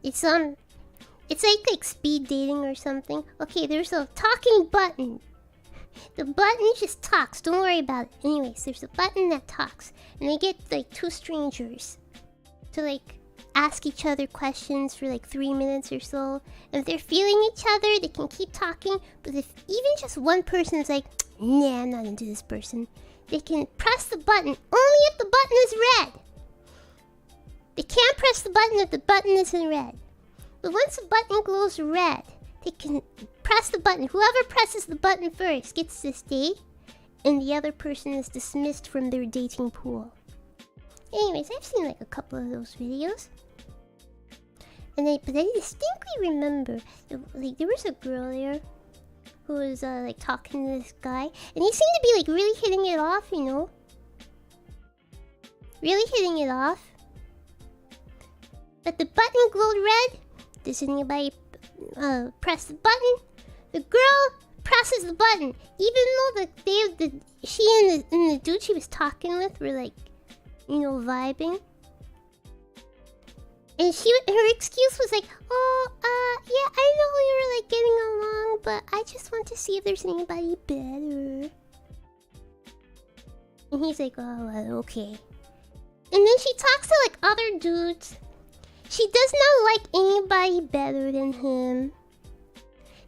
It's like speed dating or something. Okay, there's a talking button. The button just talks. Don't worry about it. Anyways, there's a button that talks. And they get like two strangers to like ask each other questions for like 3 minutes or so. And if they're feeling each other, they can keep talking. But if even just one person is like, nah, I'm not into this person, they can press the button only if the button is red. They can't press the button if the button isn't red. But once the button glows red, they can press the button. Whoever presses the button first gets to stay, and the other person is dismissed from their dating pool. Anyways, I've seen like a couple of those videos. But I distinctly remember, like there was a girl there who was like talking to this guy, and he seemed to be like really hitting it off, you know? Really hitting it off. But the button glowed red. Does anybody press the button? The girl presses the button, even though she and the dude she was talking with were like, you know, vibing. And her excuse was like, yeah, I know we were like getting along, but I just want to see if there's anybody better. And he's like, oh, well, okay. And then she talks to like other dudes. She does not like anybody better than him.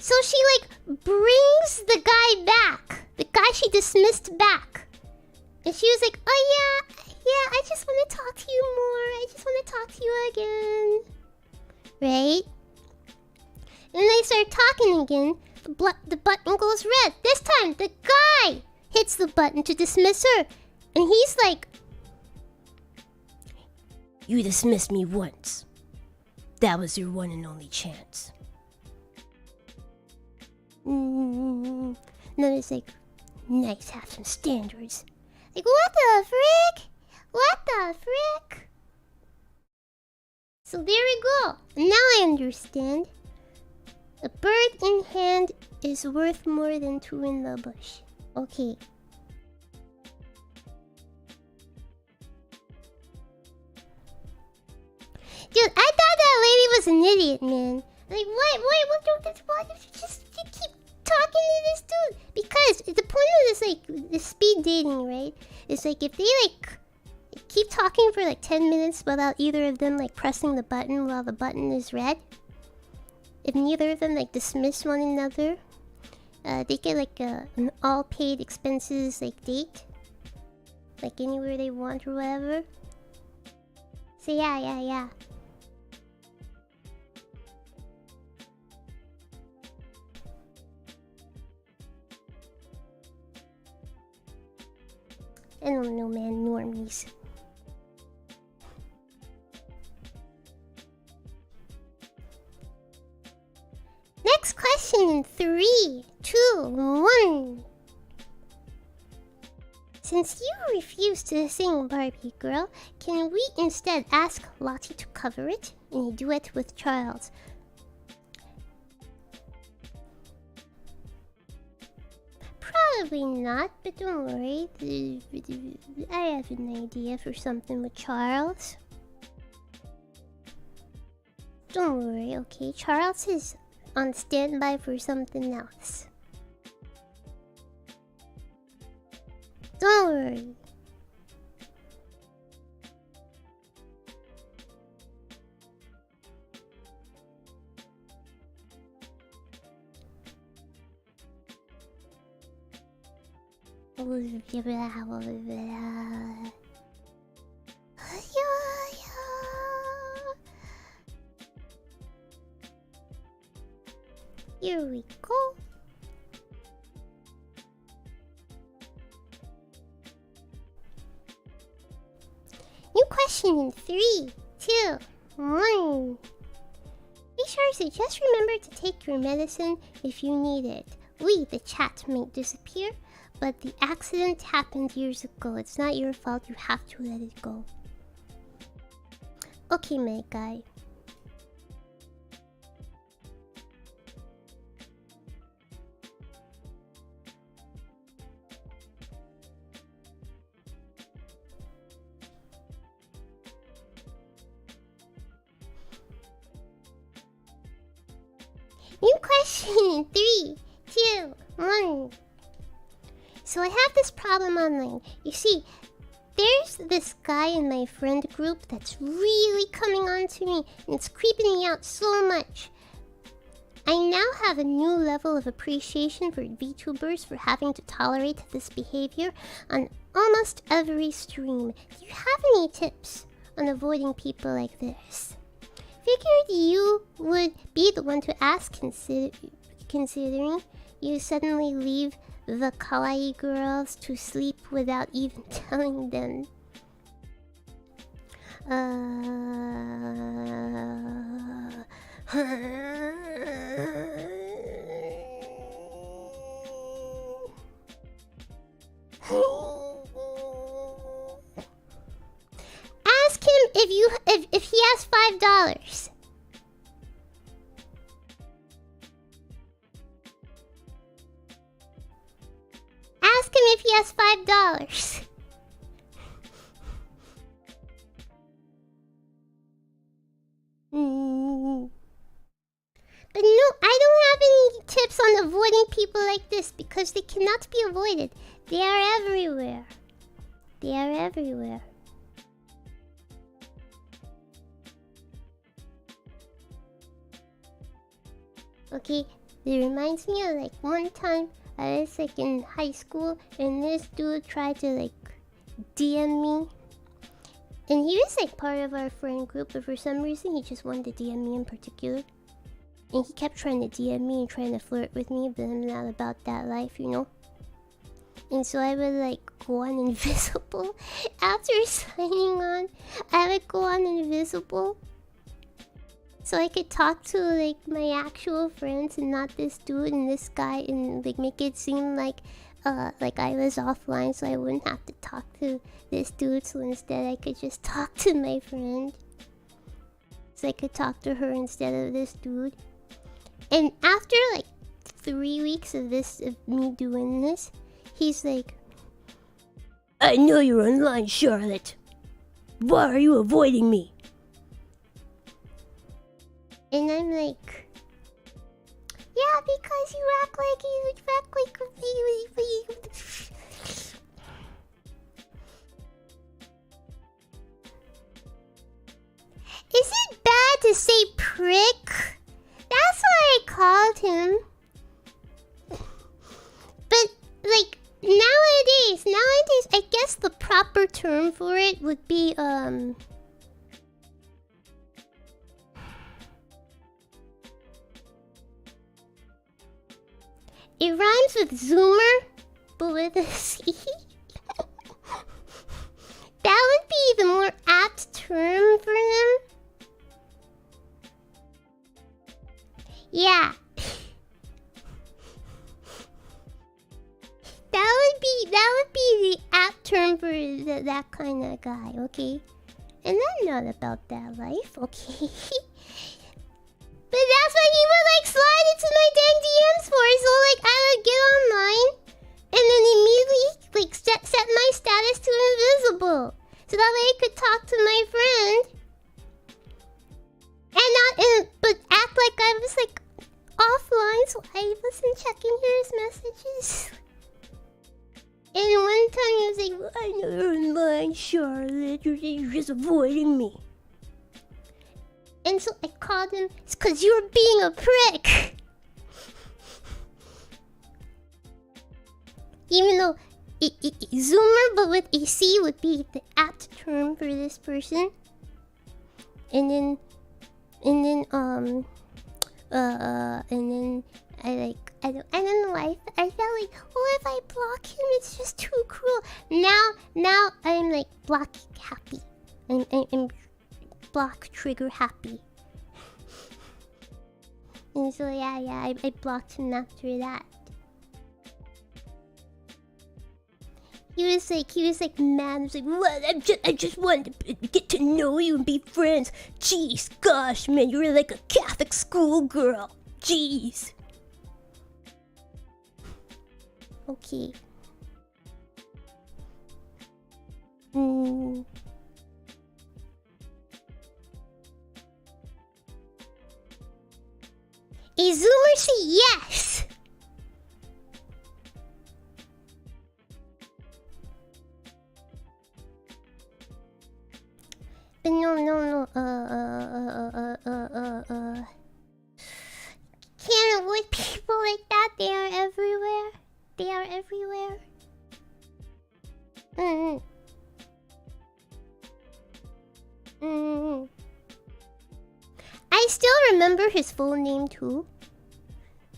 So she like brings the guy back, the guy she dismissed back, and she was like, "Oh yeah, I just want to talk to you more. I just want to talk to you again." Right? And they start talking again. The button goes red. This time, the guy hits the button to dismiss her. And he's like, "You dismissed me once. That was your one and only chance." Notice like, "Nice, have some standards." Like, what the frick? What the frick? So there we go. Now I understand. A bird in hand is worth more than two in the bush. Okay. Dude, I thought that lady was an idiot, man. Like, what don't this, why did you keep talking to this dude? Because the point of this, like, the speed dating, right? Is like, if they, like, keep talking for, like, 10 minutes without either of them, like, pressing the button while the button is red. If neither of them, like, dismiss one another, they get, like, an all-paid expenses, like, date. Like, anywhere they want or whatever. So, yeah. I don't know, man. Normies. Next question in 3, 2, 1. Since you refuse to sing Barbie Girl, can we instead ask Lottie to cover it in a duet with Charles? Probably not, but don't worry. I have an idea for something with Charles. Don't worry, okay? Charles is on standby for something else. Don't worry. Here we go. New question in 3, 2, 1. Hey Sharcy, just remember to take your medicine if you need it. We, the chat, may disappear, but the accident happened years ago. It's not your fault. You have to let it go. Okay, my guy. New question in 3, 2, 1. So I have this problem online. You see, there's this guy in my friend group that's really coming on to me, and it's creeping me out so much. I now have a new level of appreciation for VTubers for having to tolerate this behavior on almost every stream. Do you have any tips on avoiding people like this? Figured you would be the one to ask, considering you suddenly leave the kawaii girls to sleep without even telling them. Ask him if he has $5. Ask him if he has $5. But no, I don't have any tips on avoiding people like this because they cannot be avoided. They are everywhere. They are everywhere. Okay, It reminds me of like one time I was like in high school and this dude tried to like DM me. And he was like part of our friend group, but for some reason he just wanted to DM me in particular. And he kept trying to DM me and trying to flirt with me, but I'm not about that life, you know? And so I would like go on invisible. After signing on, I would go on invisible. So I could talk to like my actual friends and not this dude and this guy, and like make it seem like I was offline, so I wouldn't have to talk to this dude. So instead I could just talk to my friend. So I could talk to her instead of this dude. And after like 3 weeks of me doing this, he's like, "I know you're online, Charlotte. Why are you avoiding me?" And I'm like, "Yeah, because you act like Is it bad to say prick? That's why I called him. But like nowadays, I guess the proper term for it would be it rhymes with Zoomer, but with a C. That would be the more apt term for him. Yeah. That would be the apt term for that kind of guy, okay? And I'm not about that life, okay? But that's what he would like slide into my dang DMs for. So like I would get online and then immediately like set my status to invisible, so that way I could talk to my friend and but act like I was like offline, so I wasn't checking his messages. And one time he was like, "I know you're online, Charlotte. You're just avoiding me." And so I called him, "It's because you were being a prick." Even though Zoomer, but with a C, would be the apt term for this person. And then I don't know. I felt like, oh, if I block him, it's just too cruel. Now I'm like block happy. I'm block trigger happy. And so yeah, I blocked him after that. He was like mad. He was like, "What? I just wanted to get to know you and be friends. Jeez, gosh, man, you're like a Catholic school girl. Jeez." Okay. A Zoomer say yes. But no. Can't avoid people like that. They are everywhere. I still remember his full name too.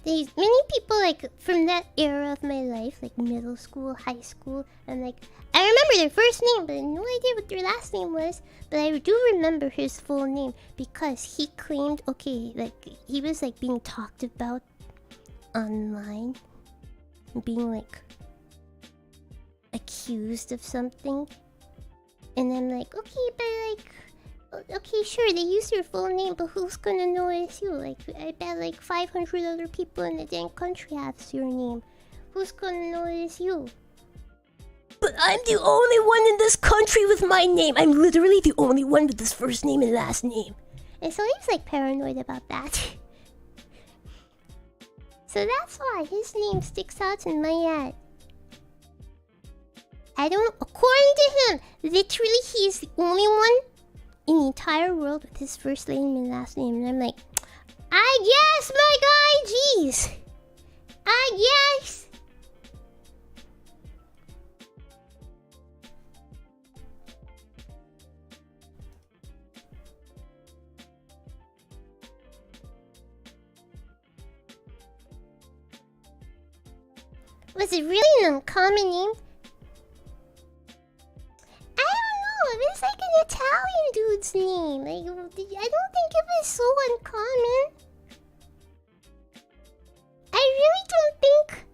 There's many people like from that era of my life, like middle school, high school, and like I remember their first name, but I had no idea what their last name was. But I do remember his full name because he claimed, okay, like he was like being talked about online, being like accused of something, and I'm like, okay, but like, okay, sure, they use your full name, but who's gonna know it's you? Like, I bet like 500 other people in the dang country have your name. Who's gonna know it's you? But I'm the only one in this country with my name. I'm literally the only one with this first name and last name. And so he's like paranoid about that. So that's why his name sticks out in my head. I don't know. According to him, literally he's the only one in the entire world with his first name and last name. And I'm like, I guess, my guy, jeez. god, yes! Was it really an uncommon name? I don't know. It's like an Italian dude's name. Like, I don't think it was so uncommon. I really don't think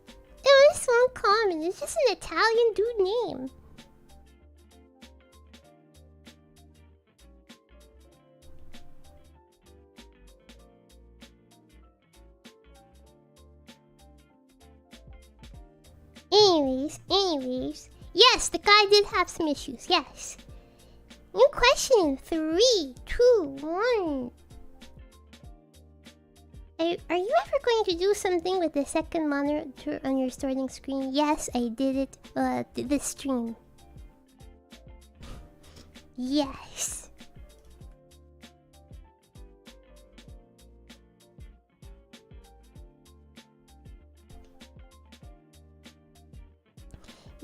it was so uncommon. It's just an Italian dude name. Anyways, yes, the guy did have some issues, yes. New question, 3, 2, 1. Are you ever going to do something with the second monitor on your starting screen? Yes, I did it this stream. Yes.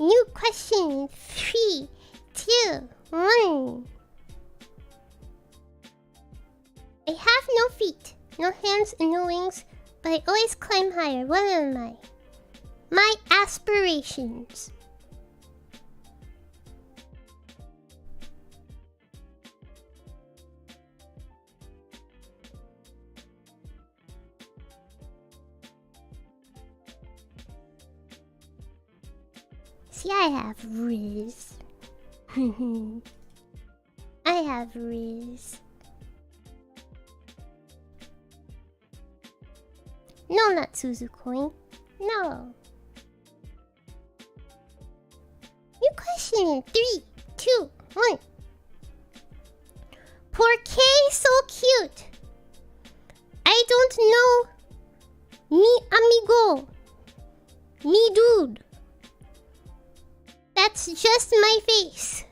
New question, 3, 2, 1. I have no feet, no hands, and no wings, but I always climb higher. What am I? My aspirations. See, I have Riz. I have Riz. No, not Suzu coin. No. New question in 3, 2, 1. Porqué so cute? I don't know. Mi amigo. Mi dude. That's just my face.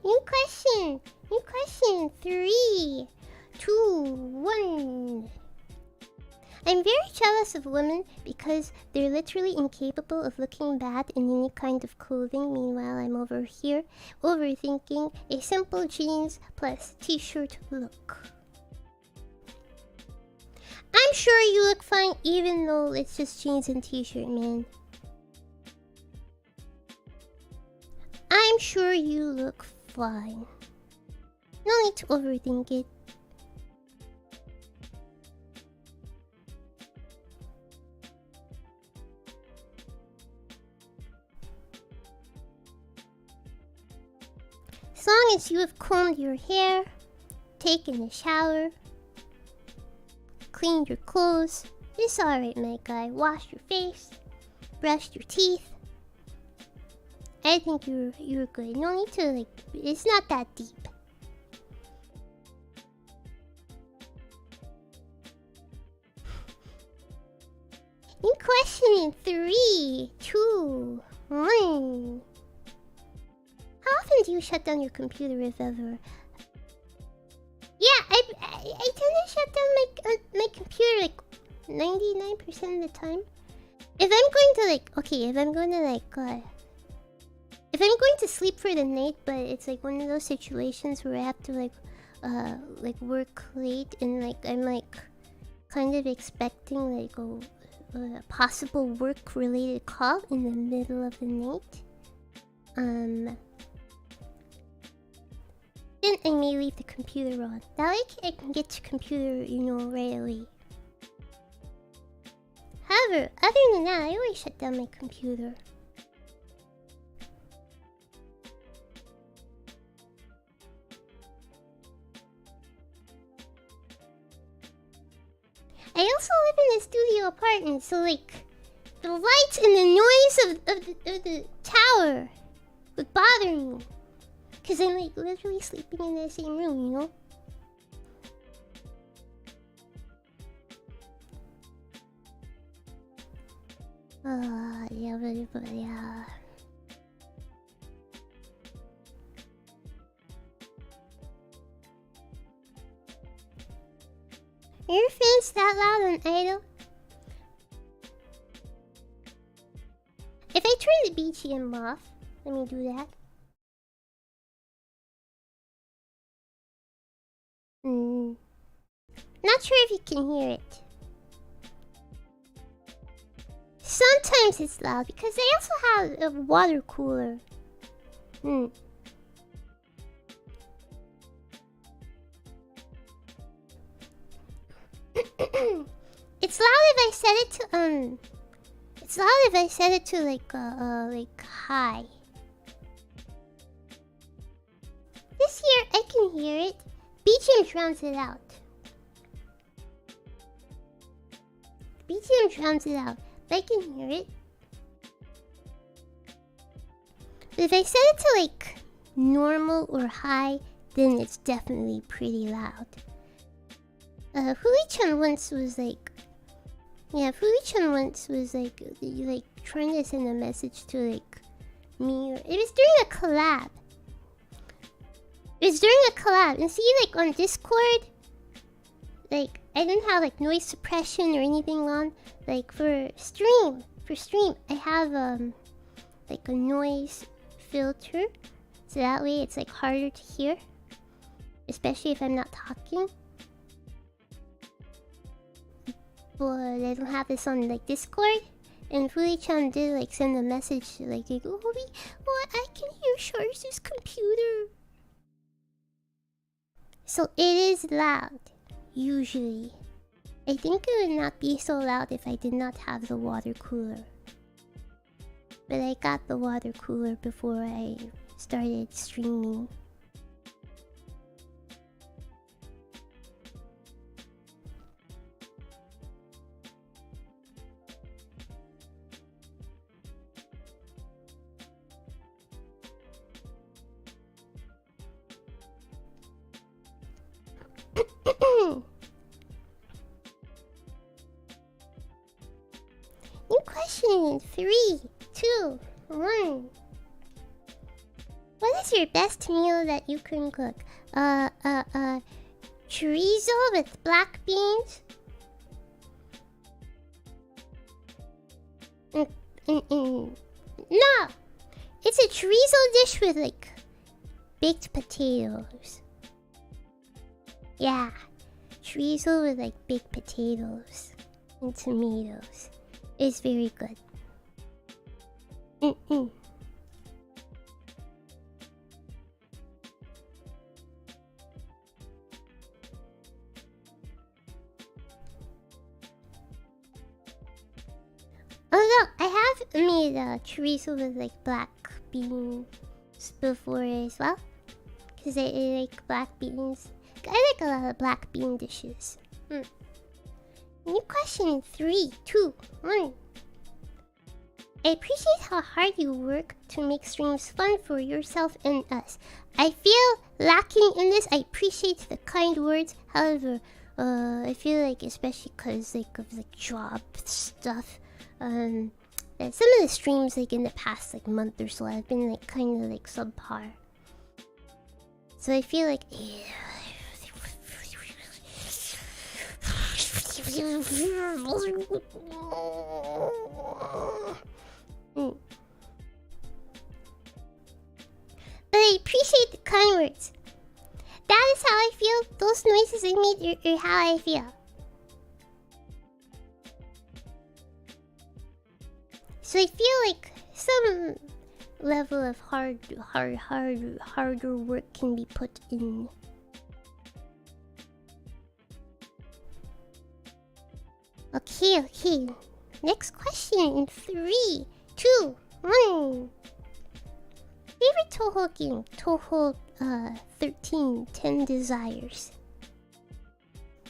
New question. New question. 3, 2, 1. I'm very jealous of women because they're literally incapable of looking bad in any kind of clothing. Meanwhile, I'm over here overthinking a simple jeans plus t-shirt look. I'm sure you look fine even though it's just jeans and t-shirt, man. I'm sure you look fine. No need to overthink it. As long as you have combed your hair, taken a shower, cleaned your clothes, it's alright, my guy. Washed your face, brushed your teeth. I think you're good. No need to, like, it's not that deep. In question in 3, 2, 1. How often do you shut down your computer, if ever? Yeah, I tend to shut down my computer like 99% of the time. If I'm going to if I'm going to sleep for the night, but it's like one of those situations where I have to work late and I'm kind of expecting a possible work-related call in the middle of the night. Then I may leave the computer on. That way I can get to computer, right away. However, other than that, I always shut down my computer. I also live in a studio apartment, so the lights and the noise of the tower would bother me. Cause I'm literally sleeping in the same room, Yeah, but yeah. Your fans that loud on idle? If I turn the BGM off, let me do that. Not sure if you can hear it. Sometimes it's loud because they also have a water cooler. It's loud if I set it to It's loud if I set it to like high. This here I can hear it. BGM drowns it out. BGM drowns it out. But I can hear it. But if I set it to like normal or high, then it's definitely pretty loud. Oniichan once was like, Oniichan once was like trying to send a message to like me. It was during a collab. And see, like on Discord, like I didn't have like noise suppression or anything on. Like for stream, I have like a noise filter, so that way it's like harder to hear, especially if I'm not talking. But I don't have this on like Discord. And Oniichan did like send a message like oh, I can hear Char's computer. So it is loud, usually. I think it would not be so loud if I did not have the water cooler. But I got the water cooler before I started streaming. New question. 3, 2, 1. What is your best meal that you can cook? Chorizo with black beans? No! It's a chorizo dish with like baked potatoes. Yeah, chorizo with like baked potatoes and tomatoes. It's very good. Oh no, I have made chorizo with like black beans before as well. Because I like black beans. I like a lot of black bean dishes. New question in 3, 2, 1. I appreciate how hard you work to make streams fun for yourself and us. I feel lacking in this. I appreciate the kind words. However, I feel like, especially because like of like job stuff, that some of the streams like in the past like month or so have been like kind of like subpar. So I feel like But I appreciate the kind words. That is how I feel. Those noises I made are how I feel. So I feel like some level of harder work can be put in. Okay. Next question in 3, 2, 1. Favorite Toho game? Toho 13, 10 Desires.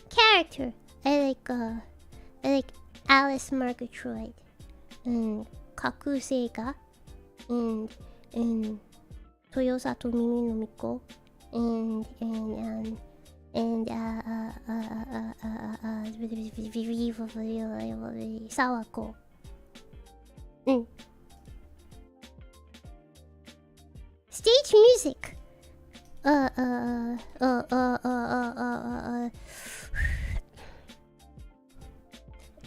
Character? I like Alice Murgatroyd. And Kakuseiga. And Toyosato Mimi no Miko. And Sawako. Stage music.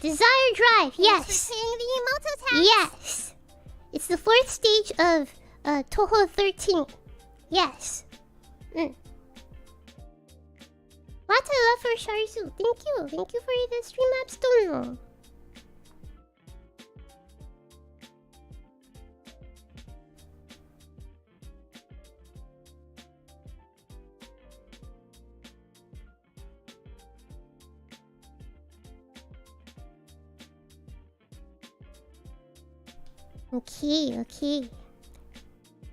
Desire Drive, yes. The imouto tax. Yes. It's the 4th stage of Toho 13. Yes. Lots of love for Sharizu. Thank you. Thank you for the stream apps, Dono. Okay.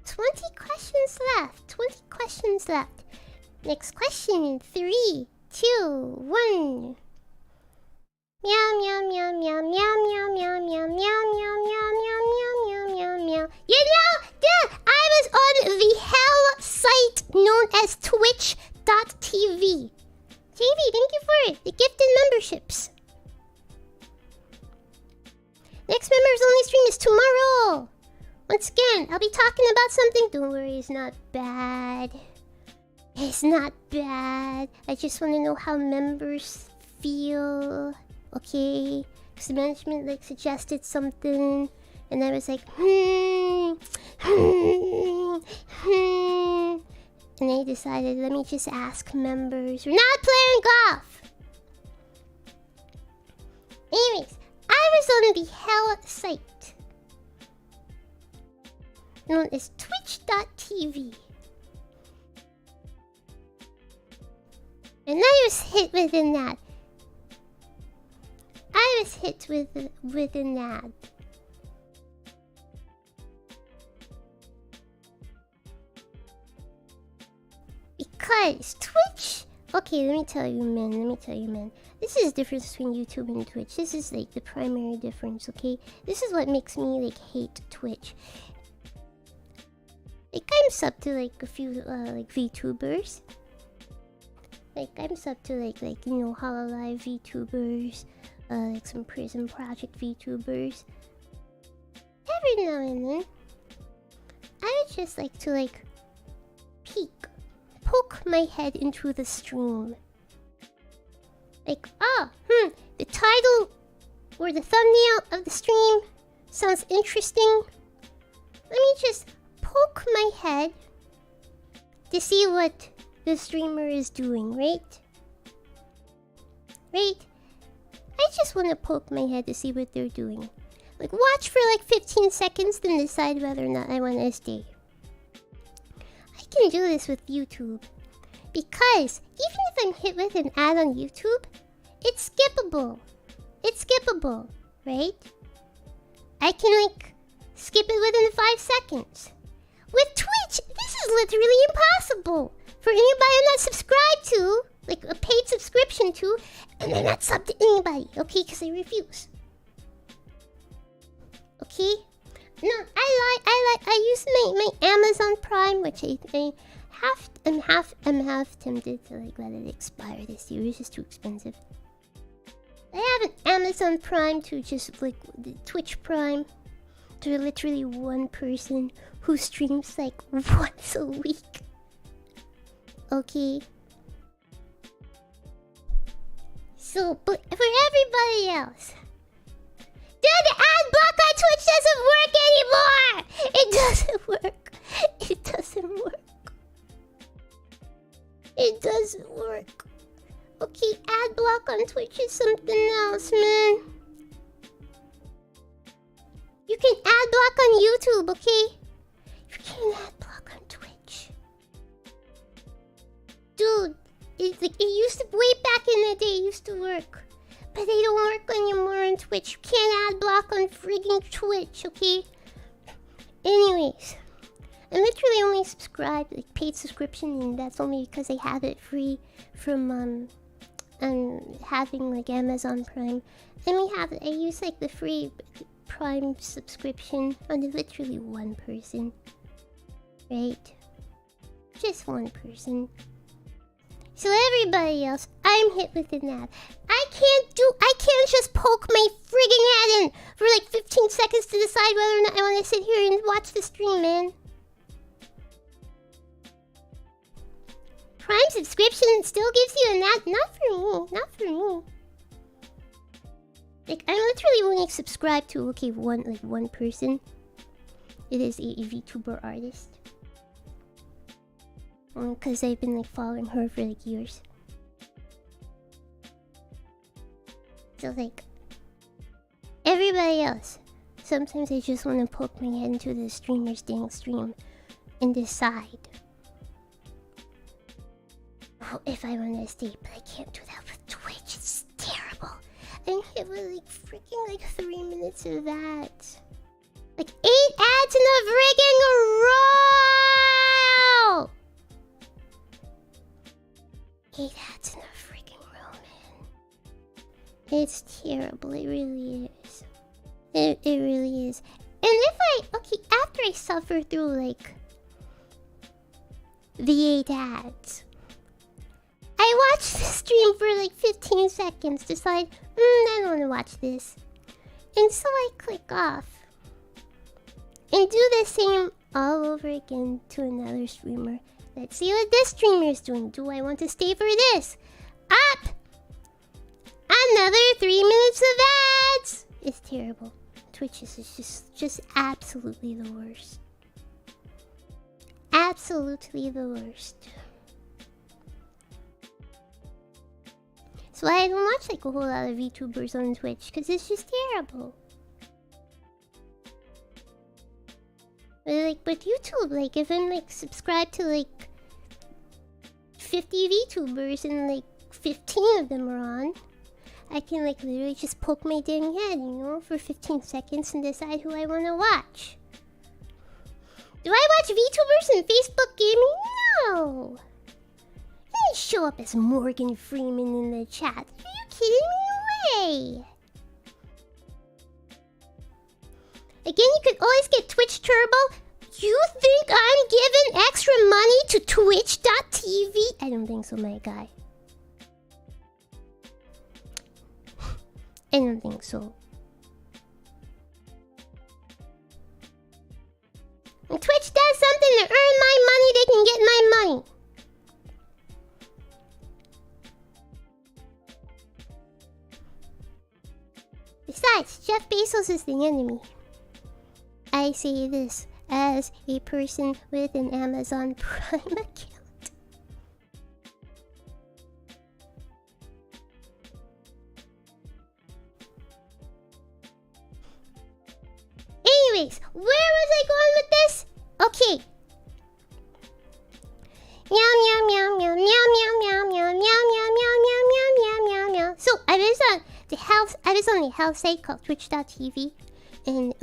20 questions left. 20 questions left. Next question. 3, 2, 1. Meow meow meow meow meow meow meow meow meow meow meow meow meow meow. You know, I was on the hell site known as Twitch.tv. JV, thank you for it. The gifted memberships. Next members only stream is tomorrow. Once again, I'll be talking about something. Don't worry, it's not bad. It's not bad. I just want to know how members feel. Okay? Because the management suggested something. And I was like, And they decided, let me just ask members. We're not playing golf. Anyways, I was on the hell site known as Twitch.tv. And I was hit with an ad. with an ad. Because Twitch... Okay, let me tell you, man. This is the difference between YouTube and Twitch. This is, the primary difference, okay? This is what makes me, hate Twitch. I'm sub to, a few, VTubers. I'm sub to, Hololive VTubers. Some Prison Project VTubers. Every now and then, I would just like to, poke my head into the stream. The title or the thumbnail of the stream sounds interesting. Let me just poke my head to see what the streamer is doing, right? I just want to poke my head to see what they're doing. Watch for 15 seconds, then decide whether or not I want to stay. I can do this with YouTube. Because even if I'm hit with an ad on YouTube, it's skippable. Right? I can, skip it within 5 seconds. With Twitch, this is literally impossible. For anybody I'm not subscribed to, a paid subscription to, and I'm not subbed to anybody, okay? Because I refuse. Okay? No, I use my Amazon Prime, which I'm half tempted to let it expire this year. It's just too expensive. I have an Amazon Prime to just the Twitch Prime to literally one person who streams once a week. Okay. So, but for everybody else, dude, the ad block on Twitch doesn't work anymore. It doesn't work. Okay, ad block on Twitch is something else, man. You can ad block on YouTube, okay? You can't ad block on Twitch. Dude, it used to, way back in the day, it used to work. But they don't work anymore on Twitch. You can't ad block on frigging Twitch, okay? Anyways, I literally only subscribed, paid subscription, and that's only because I have it free from, having, Amazon Prime. I use, the free Prime subscription on literally one person. Right? Just one person. So everybody else, I'm hit with an ad. I can't just poke my frigging head in for like 15 seconds to decide whether or not I want to sit here and watch the stream, man. Prime subscription still gives you a not for me. Not for me. Like, I literally only subscribe to, okay, one person. It is a VTuber artist. Because I've been, like, following her for, like, years. So, like, everybody else. Sometimes I just want to poke my head into the streamer's dang stream and decide if I want to stay, but I can't do that with Twitch. It's terrible. I hit with like freaking like 3 minutes of that. Like 8 ads in a frigging row! 8 ads in a freaking row, man. It's terrible. It really is. It really is. And if after I suffer through like the 8 ads, I watch the stream for like 15 seconds, decide, I don't want to watch this. And so I click off. And do the same all over again to another streamer. Let's see what this streamer is doing. Do I want to stay for this? Up! Another 3 minutes of ads! It's terrible. Twitch is just absolutely the worst. Absolutely the worst. So I don't watch like a whole lot of VTubers on Twitch because it's just terrible. But like with YouTube, like if I'm like subscribed to like 50 VTubers and like 15 of them are on, I can like literally just poke my dang head, you know, for 15 seconds and decide who I want to watch. Do I watch VTubers in Facebook gaming? No! They show up as Morgan Freeman in the chat. Are you kidding me? No way! Again, you could always get Twitch Turbo. You think I'm giving extra money to Twitch.tv? I don't think so, my guy. I don't think so. When Twitch does something to earn my money, they can get my money. Besides, Jeff Bezos is the enemy. I say this as a person with an Amazon Prime account. Anyways, where was I going with this? Okay. Meow meow meow meow meow meow meow meow meow meow meow meow meow meow meow. So I was on the health site called Twitch.tv, and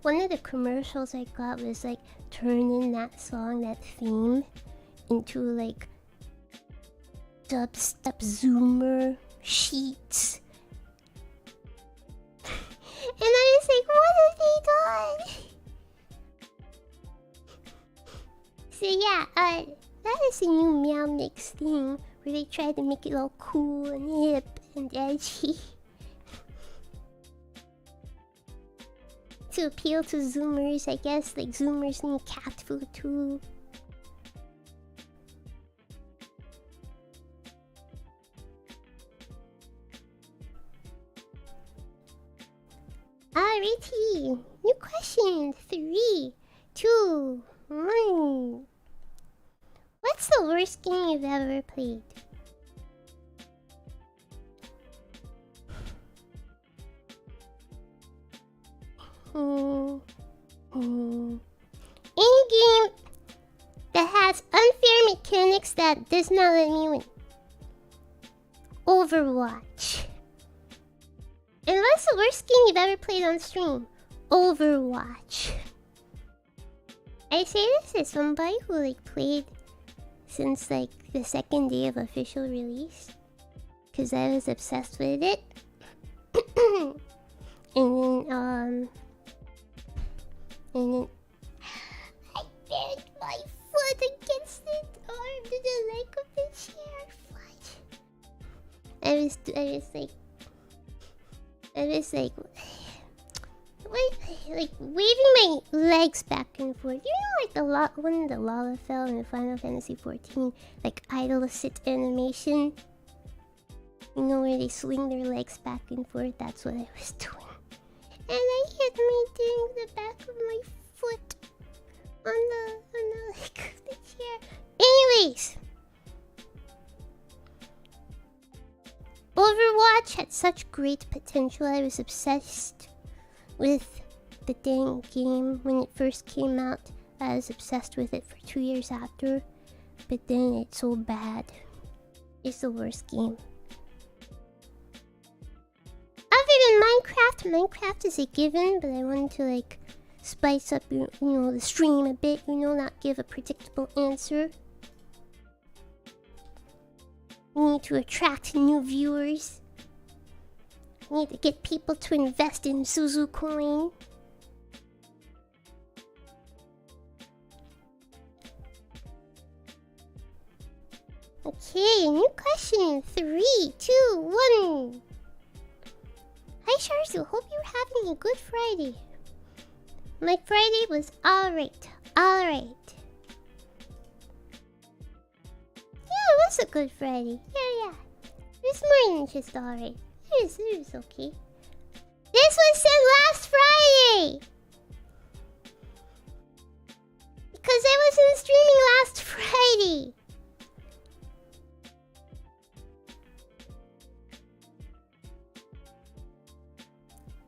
one of the commercials I got was like turning that song, that theme, into like dubstep zoomer sheets. And I was like, what have they done? So yeah, that is a new Meow Mix thing where they try to make it all cool and hip and edgy. To appeal to Zoomers, I guess, like Zoomers need cat food too. Alrighty, new question. 3, 2, 1. What's the worst game you've ever played? Any game that has unfair mechanics that does not let me win. Overwatch. And what's the worst game you've ever played on stream? Overwatch. I say this as somebody who like played since like the second day of official release, because I was obsessed with it. and then I banged my foot against it arm to the leg of the chair. What? I was like like waving my legs back and forth. You know, like when the lava fell in Final Fantasy 14, like idle sit animation. You know, where they swing their legs back and forth. That's what I was doing. And I hit me doing the back of my foot on the leg of the chair. Anyways, Overwatch had such great potential. I was obsessed with the dang game when it first came out. I was obsessed with it for 2 years after. But then it's so bad. It's the worst game. Other than Minecraft is a given, but I wanted to like spice up, you know, the stream a bit, you know, not give a predictable answer. We need to attract new viewers. We need to get people to invest in Suzu coin. Okay, new question in 3, 2, 1. Hi Sharzu, hope you're having a good Friday. My Friday was alright. Alright. Yeah, it was a good Friday. Yeah. It was more than just alright. It was okay. This was sent last Friday! Because I wasn't streaming last Friday.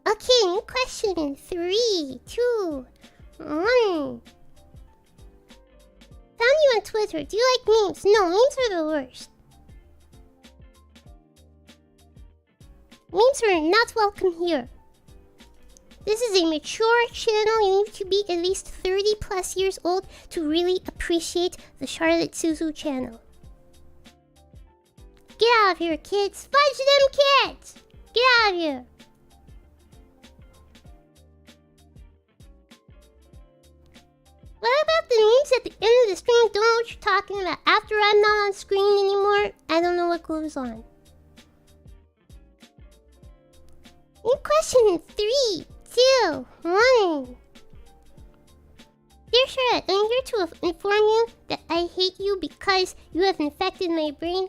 Okay, new question in 3, 2, 1. Found you on Twitter. Do you like memes? No, memes are the worst. Memes are not welcome here. This is a mature channel. You need to be at least 30 plus years old to really appreciate the Charlotte Suzu channel. Get out of here, kids. Fudge them kids. Get out of here. What about the memes at the end of the stream? Don't know what you're talking about. After I'm not on screen anymore, I don't know what goes on. New question in 3, 2, 1. Dear Charlotte, I'm here to inform you that I hate you because you have infected my brain.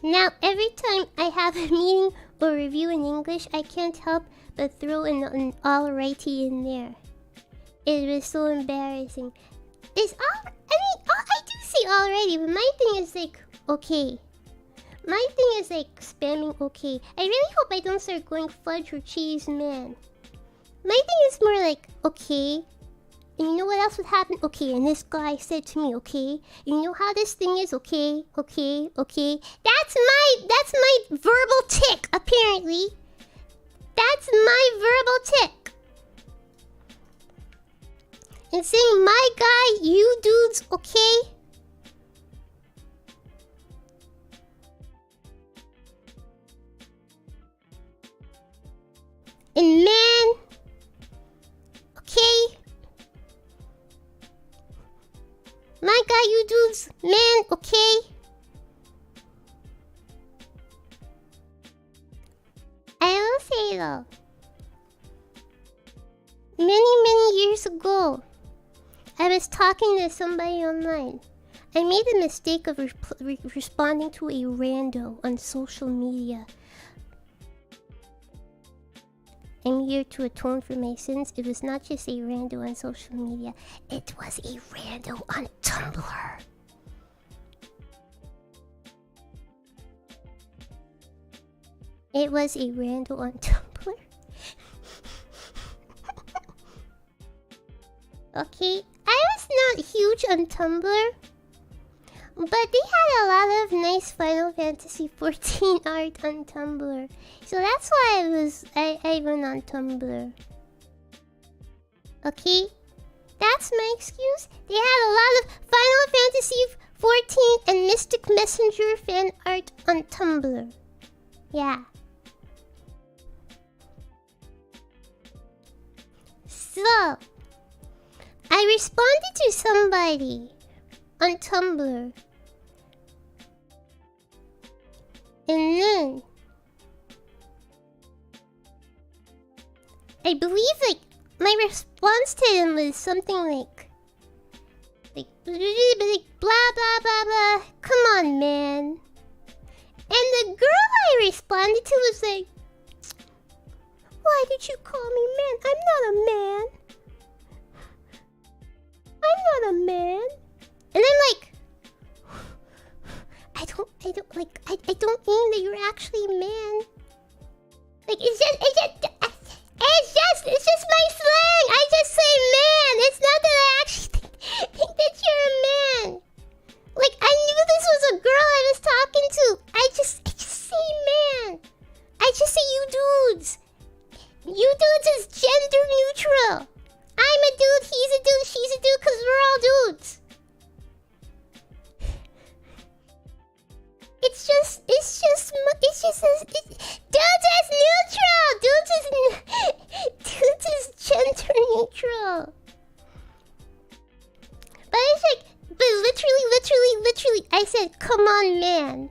Now, every time I have a meeting or review in English, I can't help but throw an alrighty in there. It was so embarrassing. I do say already, but my thing is like, okay. My thing is like spamming okay. I really hope I don't start going fudge or cheese, man. My thing is more like, okay. And you know what else would happen? Okay, and this guy said to me, okay. You know how this thing is? Okay. That's my verbal tick, apparently. That's my verbal tick. And saying, my guy, you dudes, okay? And man, okay? My guy, you dudes, man, okay? I will say though, many years ago, I was talking to somebody online. I made the mistake of responding to a rando on social media. I'm here to atone for my sins. It was not just a rando on social media. It was a rando on Tumblr. It was a rando on Tumblr. Okay, I was not huge on Tumblr, but they had a lot of nice Final Fantasy 14 art on Tumblr. So that's why I went on Tumblr. Okay? That's my excuse. They had a lot of Final Fantasy 14 and Mystic Messenger fan art on Tumblr. Yeah. So, I responded to somebody on Tumblr. And then I believe like my response to him was something like blah blah blah blah. Come on, man. And the girl I responded to was like, why did you call me man? I'm not a man. I'm not a man. And I'm like, I don't mean that you're actually a man. Like, it's just my slang. I just say man. It's not that I actually think that you're a man. Like, I knew this was a girl I was talking to. I just say man. I just say you dudes. You dudes is gender neutral. I'm a dude, he's a dude, she's a dude, cause we're all dudes. Dudes is neutral. Dudes is gender neutral. But it's like, but literally, I said, come on, man.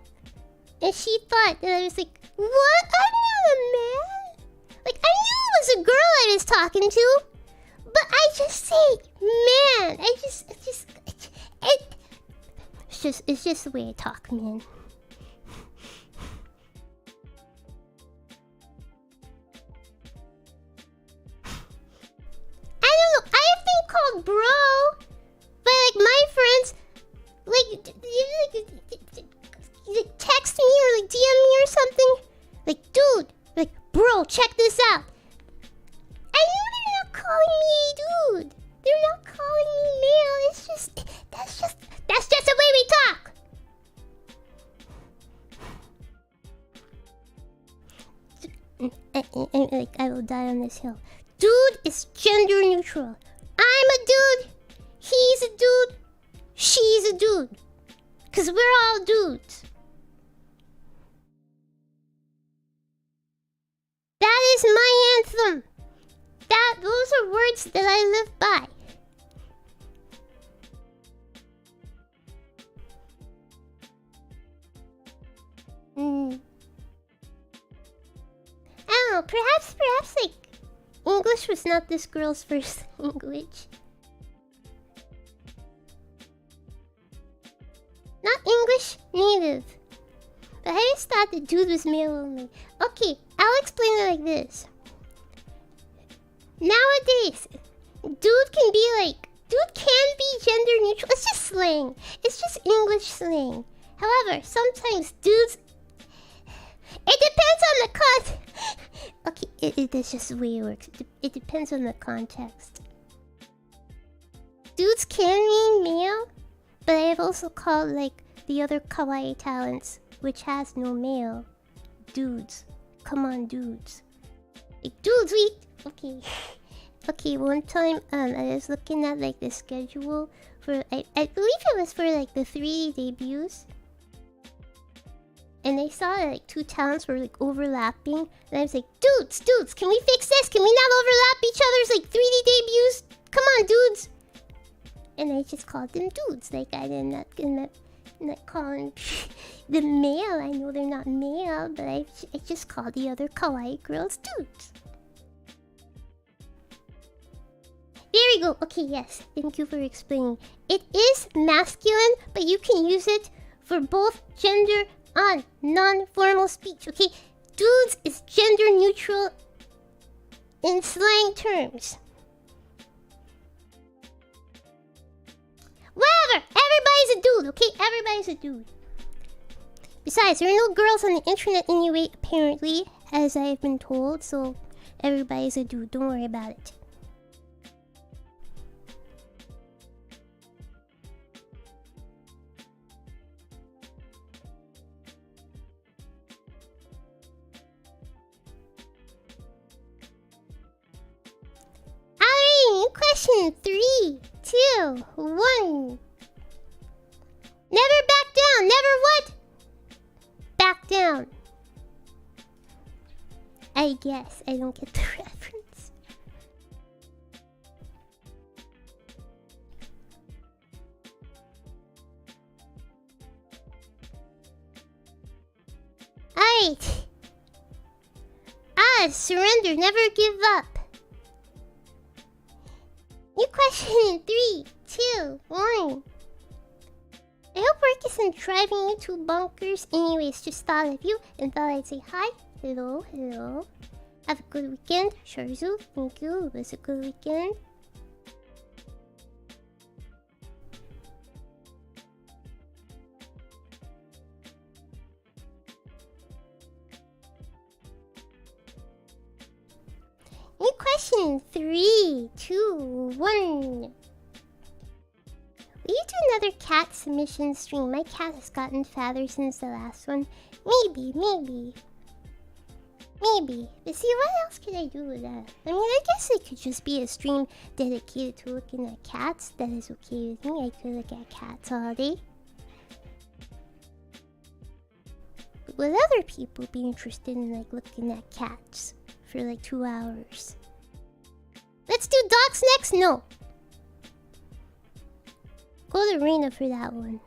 And she thought that I was like, what? I'm not a man. Like, I knew it was a girl I was talking to, but I just say, man. It's just the way I talk, man. I don't know. I have been called bro, but like my friends, like text me or like DM me or something, like dude, like bro, check this out. I know they're not calling me a dude. They're not calling me male. It's just that's just the way we talk. I will die on this hill. Dude is gender neutral. I'm a dude. He's a dude. She's a dude. Cause we're all dudes. That is my anthem. Those are words that I live by. I don't know, perhaps like English was not this girl's first language. Not English native. But I just thought the dude was male only. Okay, I'll explain it like this. Nowadays, dude can be gender neutral. It's just slang. It's just English slang. However, sometimes dudes... It depends on the Okay, that's just the way it works. It depends on the context. Dudes can mean male, but I've also called like the other kawaii talents, which has no male, dudes. Come on, dudes. Like, dudes, Okay, one time, I was looking at like the schedule for, I believe it was for like the 3D debuts. And I saw that like 2 talents were like overlapping. And I was like, dudes, can we fix this? Can we not overlap each other's like 3D debuts? Come on, dudes. And I just called them dudes. Like, I'm not calling them male. I know they're not male, but I just call the other kawaii girls dudes. There we go. Okay, yes. Thank you for explaining. It is masculine, but you can use it for both gender and non-formal speech. Okay, dudes is gender neutral in slang terms. Whatever. Everybody's a dude. Okay, everybody's a dude. Besides, there are no girls on the internet anyway, apparently, as I've been told. So everybody's a dude. Don't worry about it. Question 3, 2, 1. Never back down. Never what? Back down. I guess I don't get the reference. Alright. Surrender. Never give up. driving you to bunkers. Anyways, just thought of you and thought I'd say hi. Hello, hello. Have a good weekend. Suzu, thank you. It was a good weekend. New question. 3, 2, 1. Will you do another cat submission stream? My cat has gotten fatter since the last one. Maybe. But see, what else could I do with that? I mean, I guess it could just be a stream dedicated to looking at cats. That is okay with me. I could look at cats all day. But would other people be interested in like looking at cats for like 2 hours? Let's do dogs next? No. Go to Arena for that one.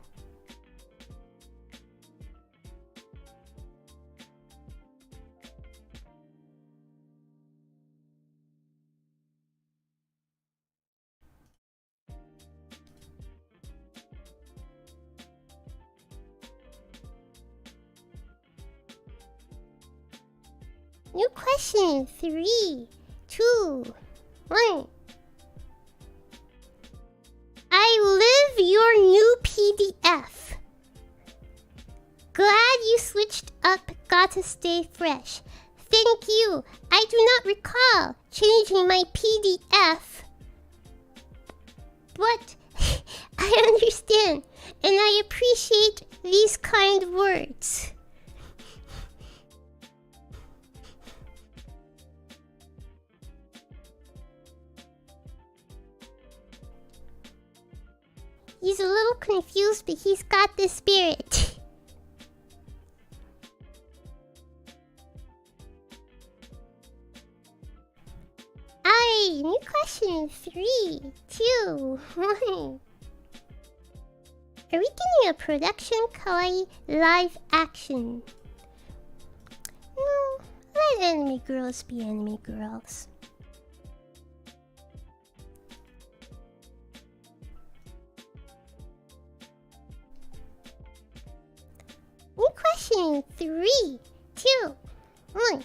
New question. 3, 2, 1. I live your new PDF. Glad you switched up. Gotta stay fresh. Thank you. I do not recall changing my PDF. But I understand and I appreciate these kind words. He's a little confused, but he's got the spirit. Alright, new question. 3, 2, 1. Are we getting a production kawaii live action? No, let anime girls be anime girls. New question. 3, 2, 1.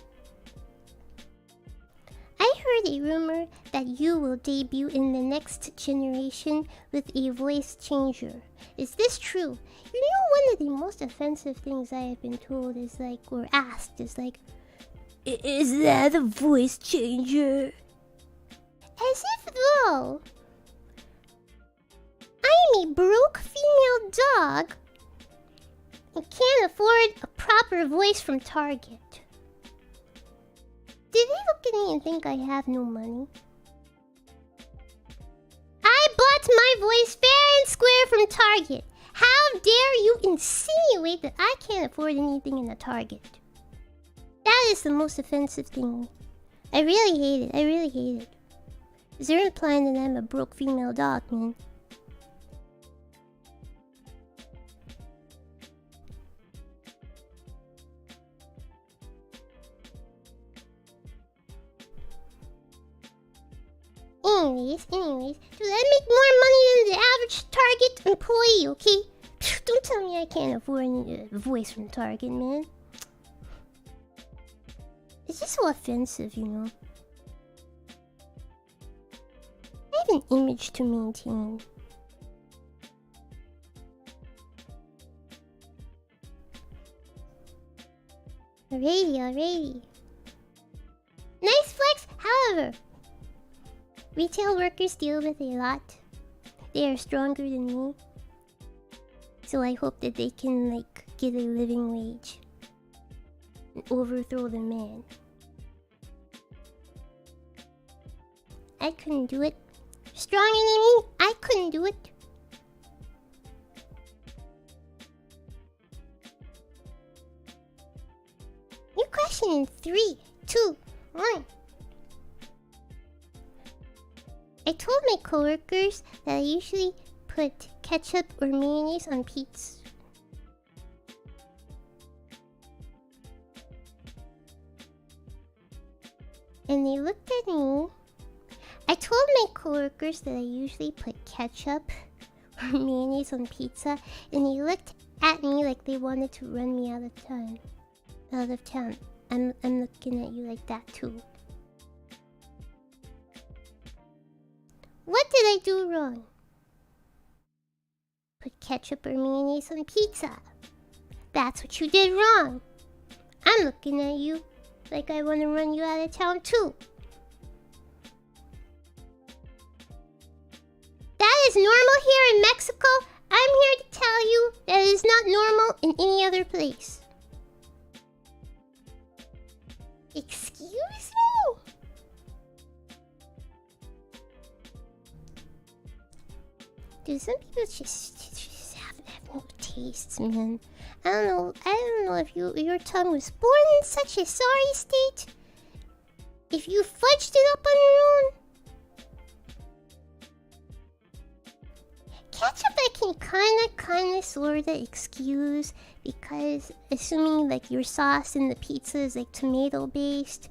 I heard a rumor that you will debut in the next generation with a voice changer. Is this true? You know, one of the most offensive things I have been told is like, or asked is like, is that a voice changer? As if though I'm a broke female dog and can't afford a proper voice from Target. Did they look at me and think I have no money? I bought my voice fair and square from Target. How dare you insinuate that I can't afford anything in a Target? That is the most offensive thing. I really hate it. I really hate it. Because they're implying that I'm a broke female dog, man. Anyways, dude, I make more money than the average Target employee, okay? Don't tell me I can't afford any voice from Target, man. It's just so offensive, you know. I have an image to maintain. Alrighty. Nice flex, however. Retail workers deal with a lot. They are stronger than me. So I hope that they can, like, get a living wage. And overthrow the man. I couldn't do it. Stronger than me, I couldn't do it. New question in 3, 2, 1. I told my coworkers that I usually put ketchup or mayonnaise on pizza. And they looked at me. I told my coworkers that I usually put ketchup or mayonnaise on pizza, and they looked at me like they wanted to run me out of town. I'm looking at you like that too. What did I do wrong? Put ketchup or mayonnaise on pizza. That's what you did wrong. I'm looking at you like I want to run you out of town too. That is normal here in Mexico. I'm here to tell you that it is not normal in any other place. Excuse me? Dude, some people just have no tastes, man. I don't know if your tongue was born in such a sorry state. If you fudged it up on your own. Ketchup I can kinda sorta excuse, because assuming like your sauce in the pizza is like tomato based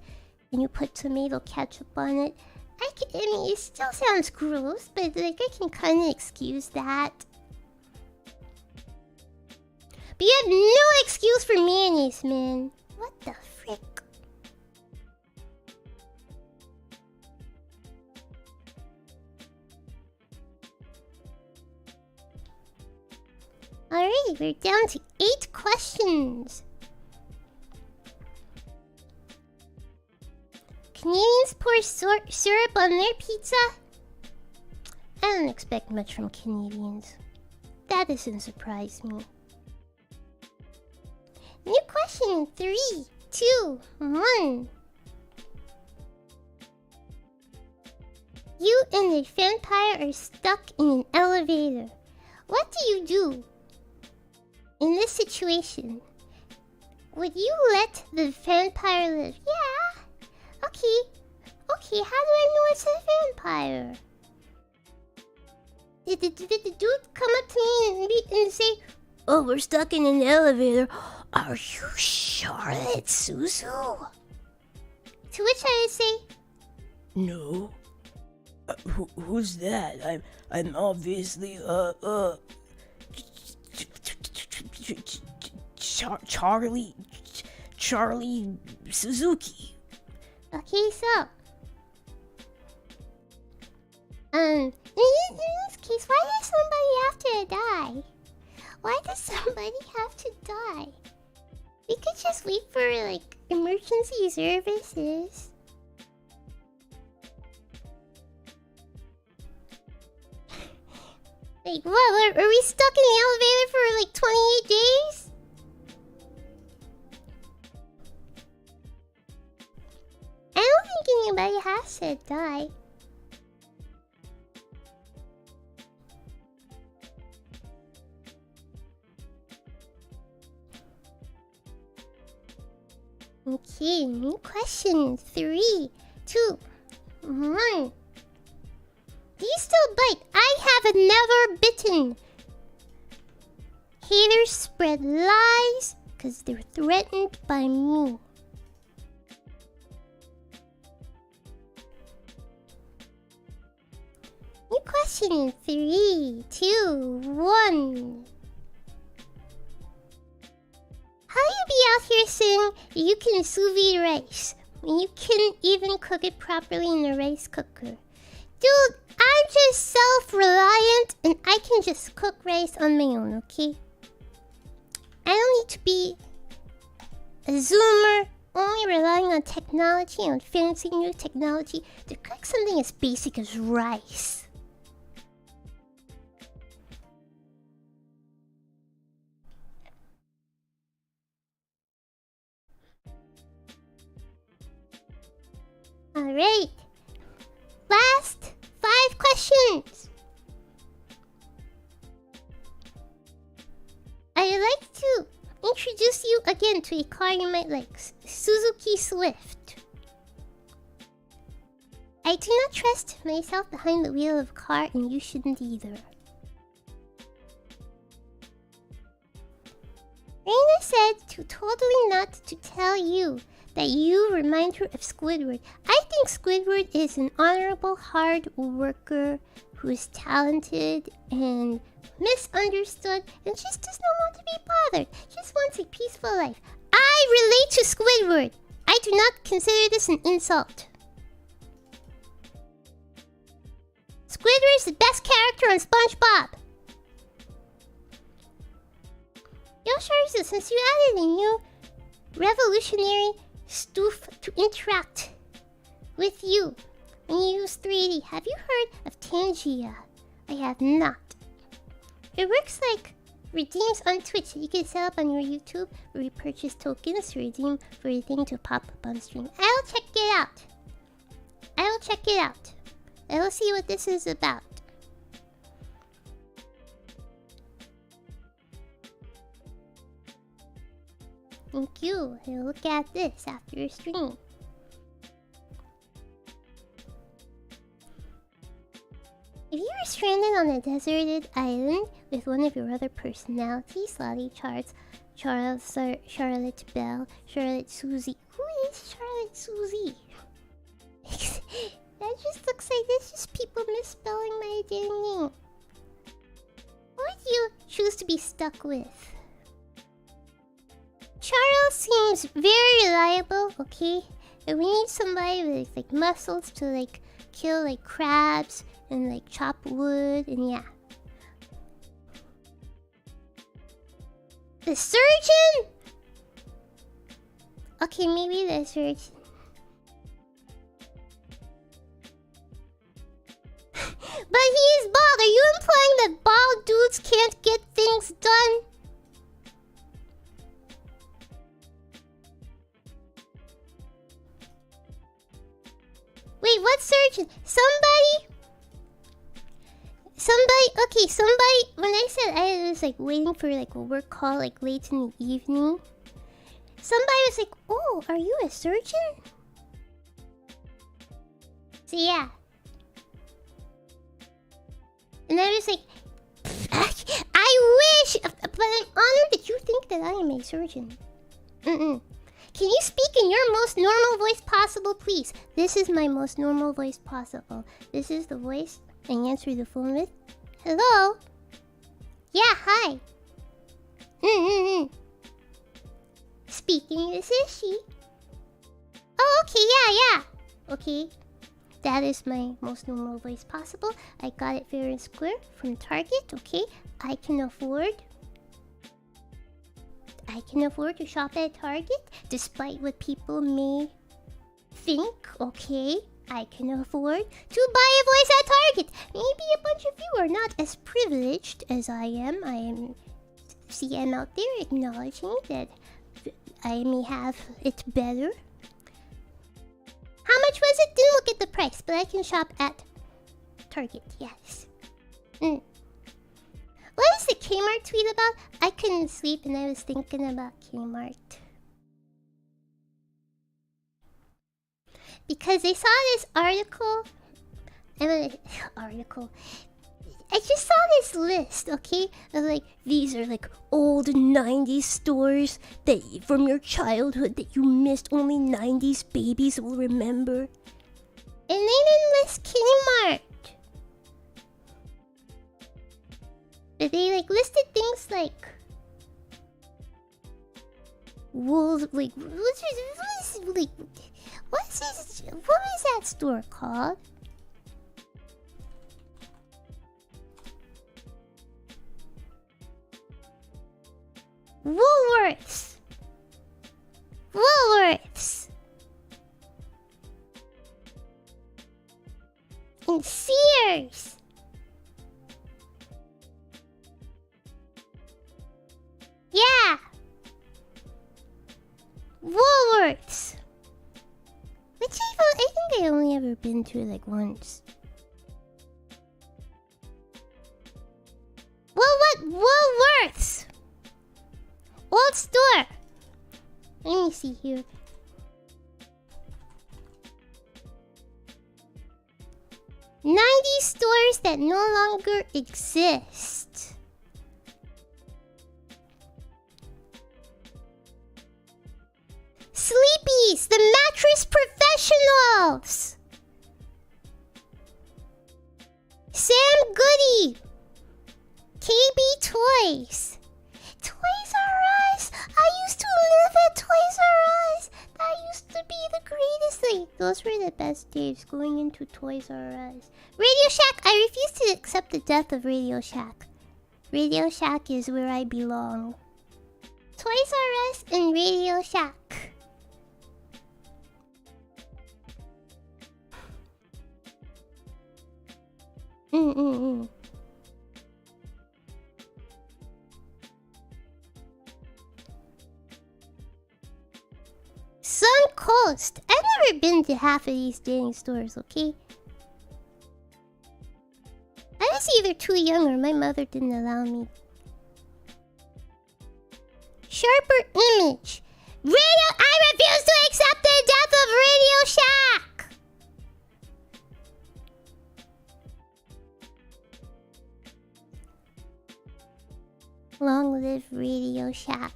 and you put tomato ketchup on it, I mean it still sounds gross, but like I can kinda excuse that. But you have no excuse for mayonnaise, man. What the frick? Alright, we're down to 8 questions. Canadians pour syrup on their pizza? I don't expect much from Canadians. That doesn't surprise me. New question 3, 2, 1. You and a vampire are stuck in an elevator. What do you do? In this situation, would you let the vampire live? Yeah. Okay, how do I know it's a vampire? Did the dude come up to me and say, "Oh, we're stuck in an elevator. Are you sure it's Suzu?" To which I would say, "No. Who's that? I'm obviously Charlie Suzuki." Okay, so in this case, why does somebody have to die? Why does somebody have to die? We could just wait for like emergency services. Like what? Are we stuck in the elevator for like 28 days? I don't think anybody has to die. Okay, new question 3, 2, 1. Do you still bite? I have never bitten. Haters spread lies because they're threatened by me. New question 3, 2, 1. How you be out here saying you can sous vide rice when you couldn't even cook it properly in a rice cooker? Dude, I'm just self-reliant and I can just cook rice on my own, okay? I don't need to be a zoomer, only relying on technology and fancy new technology to cook something as basic as rice. Alright, last 5 questions. I'd like to introduce you again to a car you might like, Suzuki Swift. I do not trust myself behind the wheel of a car, and you shouldn't either. Reina said to totally not to tell you that you remind her of Squidward. I think Squidward is an honorable, hard worker who is talented and misunderstood and just does not want to be bothered. Just wants a peaceful life. I relate to Squidward. I do not consider this an insult. Squidward is the best character on SpongeBob. Yosharisu, since you added a new revolutionary stuff to interact with you when you use 3D, have you heard of Tangia? I have not. It works like redeems on Twitch. You can set up on your YouTube where you purchase tokens to redeem for your thing to pop up on stream. I'll check it out. I will see what this is about. Thank you. I'll look at this after your stream. If you were stranded on a deserted island with one of your other personalities, Lottie Charlotte Bell, Charlotte Suzy. Who is Charlotte Suzy? That just looks like this. Just people misspelling my damn name. What would you choose to be stuck with? Charles seems very reliable, okay? And we need somebody with like muscles to like kill like crabs and like chop wood and yeah. The surgeon? Okay, maybe the surgeon. But he is bald. Are you implying that bald dudes can't get things done? Wait, what surgeon? Somebody, when I said I was like waiting for like a work call like late in the evening, somebody was like, oh, are you a surgeon? So yeah. And I was like, I wish, but I'm honored that you think that I am a surgeon. Can you speak in your most normal voice possible, please? This is my most normal voice possible. This is the voice I answer the phone with. Hello? Yeah, hi. Speaking, this is she. Oh, okay, yeah. Okay. That is my most normal voice possible. I got it fair and square from Target, okay? I can afford to shop at Target despite what people may think, okay? I can afford to buy a voice at Target. Maybe a bunch of you are not as privileged as I am. I'm out there acknowledging that I may have it better. How much was it? Didn't look at the price, but I can shop at Target, yes. What was the Kmart tweet about? I couldn't sleep and I was thinking about Kmart. Because I saw this article. I just saw this list, okay? Of like, these are like old 90s stores that from your childhood that you missed only 90s babies will remember. And they didn't list Kmart. But they like listed things like wolves, like what is that store called? Woolworths. And Sears. Yeah. Woolworths. Which I think I only ever been to like once. Well, what? Woolworths. Old store. Let me see here. '90s stores that no longer exist. Sleepy Goodies, the mattress professionals. Sam Goody, KB Toys, Toys R Us. I used to live at Toys R Us. That used to be the greatest thing. Those were the best days, going into Toys R Us. Radio Shack. I refuse to accept the death of Radio Shack. Radio Shack is where I belong. Toys R Us and Radio Shack. Suncoast. I've never been to half of these dang stores, okay? I was either too young or my mother didn't allow me. Sharper Image. Radio. I refuse to accept the death of Radio Shack. Long live Radio Shack.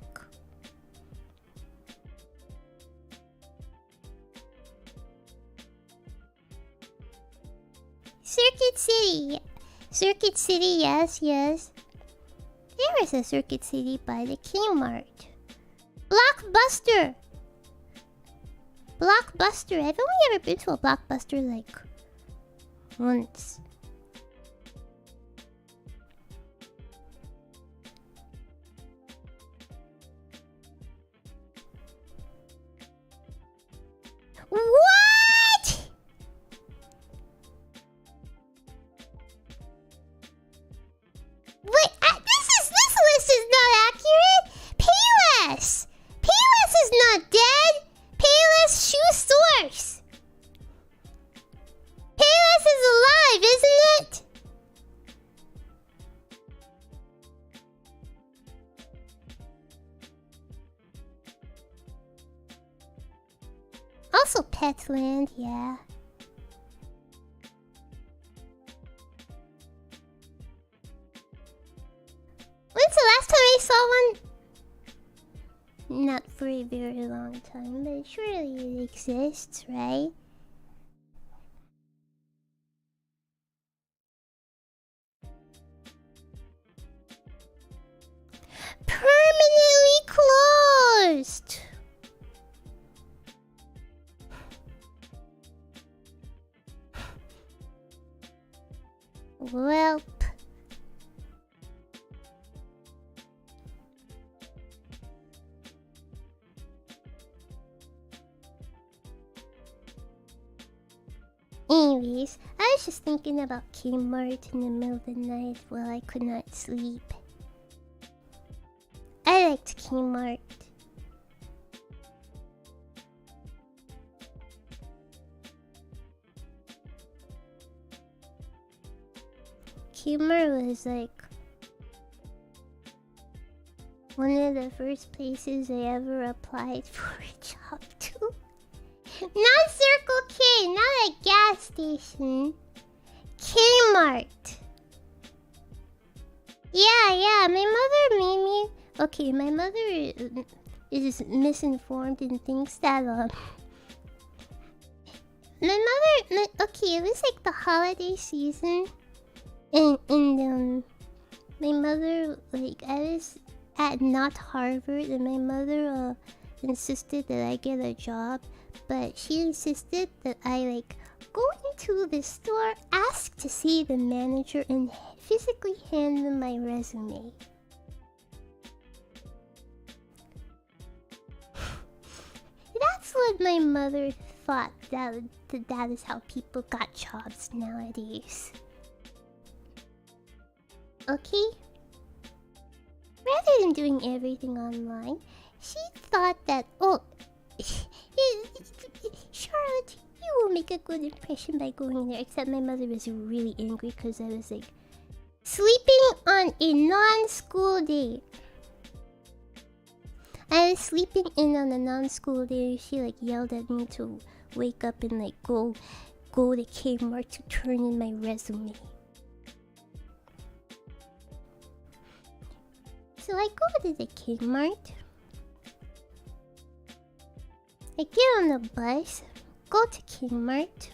Circuit City. Circuit City, yes, yes. There is a Circuit City by the Kmart. Blockbuster. Blockbuster. I've only ever been to a Blockbuster like once. What? Wait, this list is not accurate. Payless. Payless is not dead. Payless shoe stores. Payless is alive, isn't it? Also Petland, yeah. When's the last time I saw one? Not for a very long time, but surely it exists, right? Permanently closed! Welp. Anyways, I was just thinking about Kmart in the middle of the night while I could not sleep. I liked Kmart. Kmart was like one of the first places I ever applied for a job to. Not Circle K, not a gas station. Kmart. Yeah, my mother made me... Okay, my mother is misinformed and thinks that, okay, it was like the holiday season. And my mother, like, I was at not Harvard, and my mother, insisted that I get a job. But she insisted that I, like, go into the store, ask to see the manager, and physically hand them my resume. That's what my mother thought, that is how people got jobs nowadays. Okay? Rather than doing everything online, she thought that, oh, Charlotte, you will make a good impression by going there. Except my mother was really angry because I was like sleeping on a non-school day. I was sleeping in on a non-school day. She like yelled at me to wake up and like go to Kmart to turn in my resume. So I go to the Kmart. I get on the bus, go to Kmart.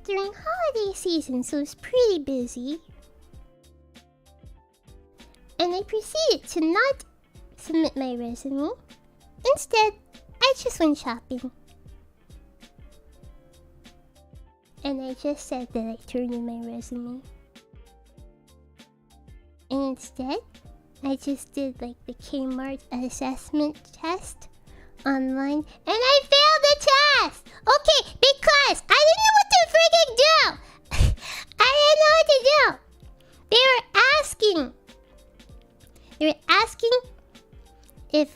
During holiday season, so it's pretty busy. And I proceeded to not submit my resume. Instead, I just went shopping. And I just said that I turned in my resume. And instead, I just did like the Kmart assessment test online, and I failed the test! Okay, because I didn't know what to freaking do! I didn't know what to do! They were asking if,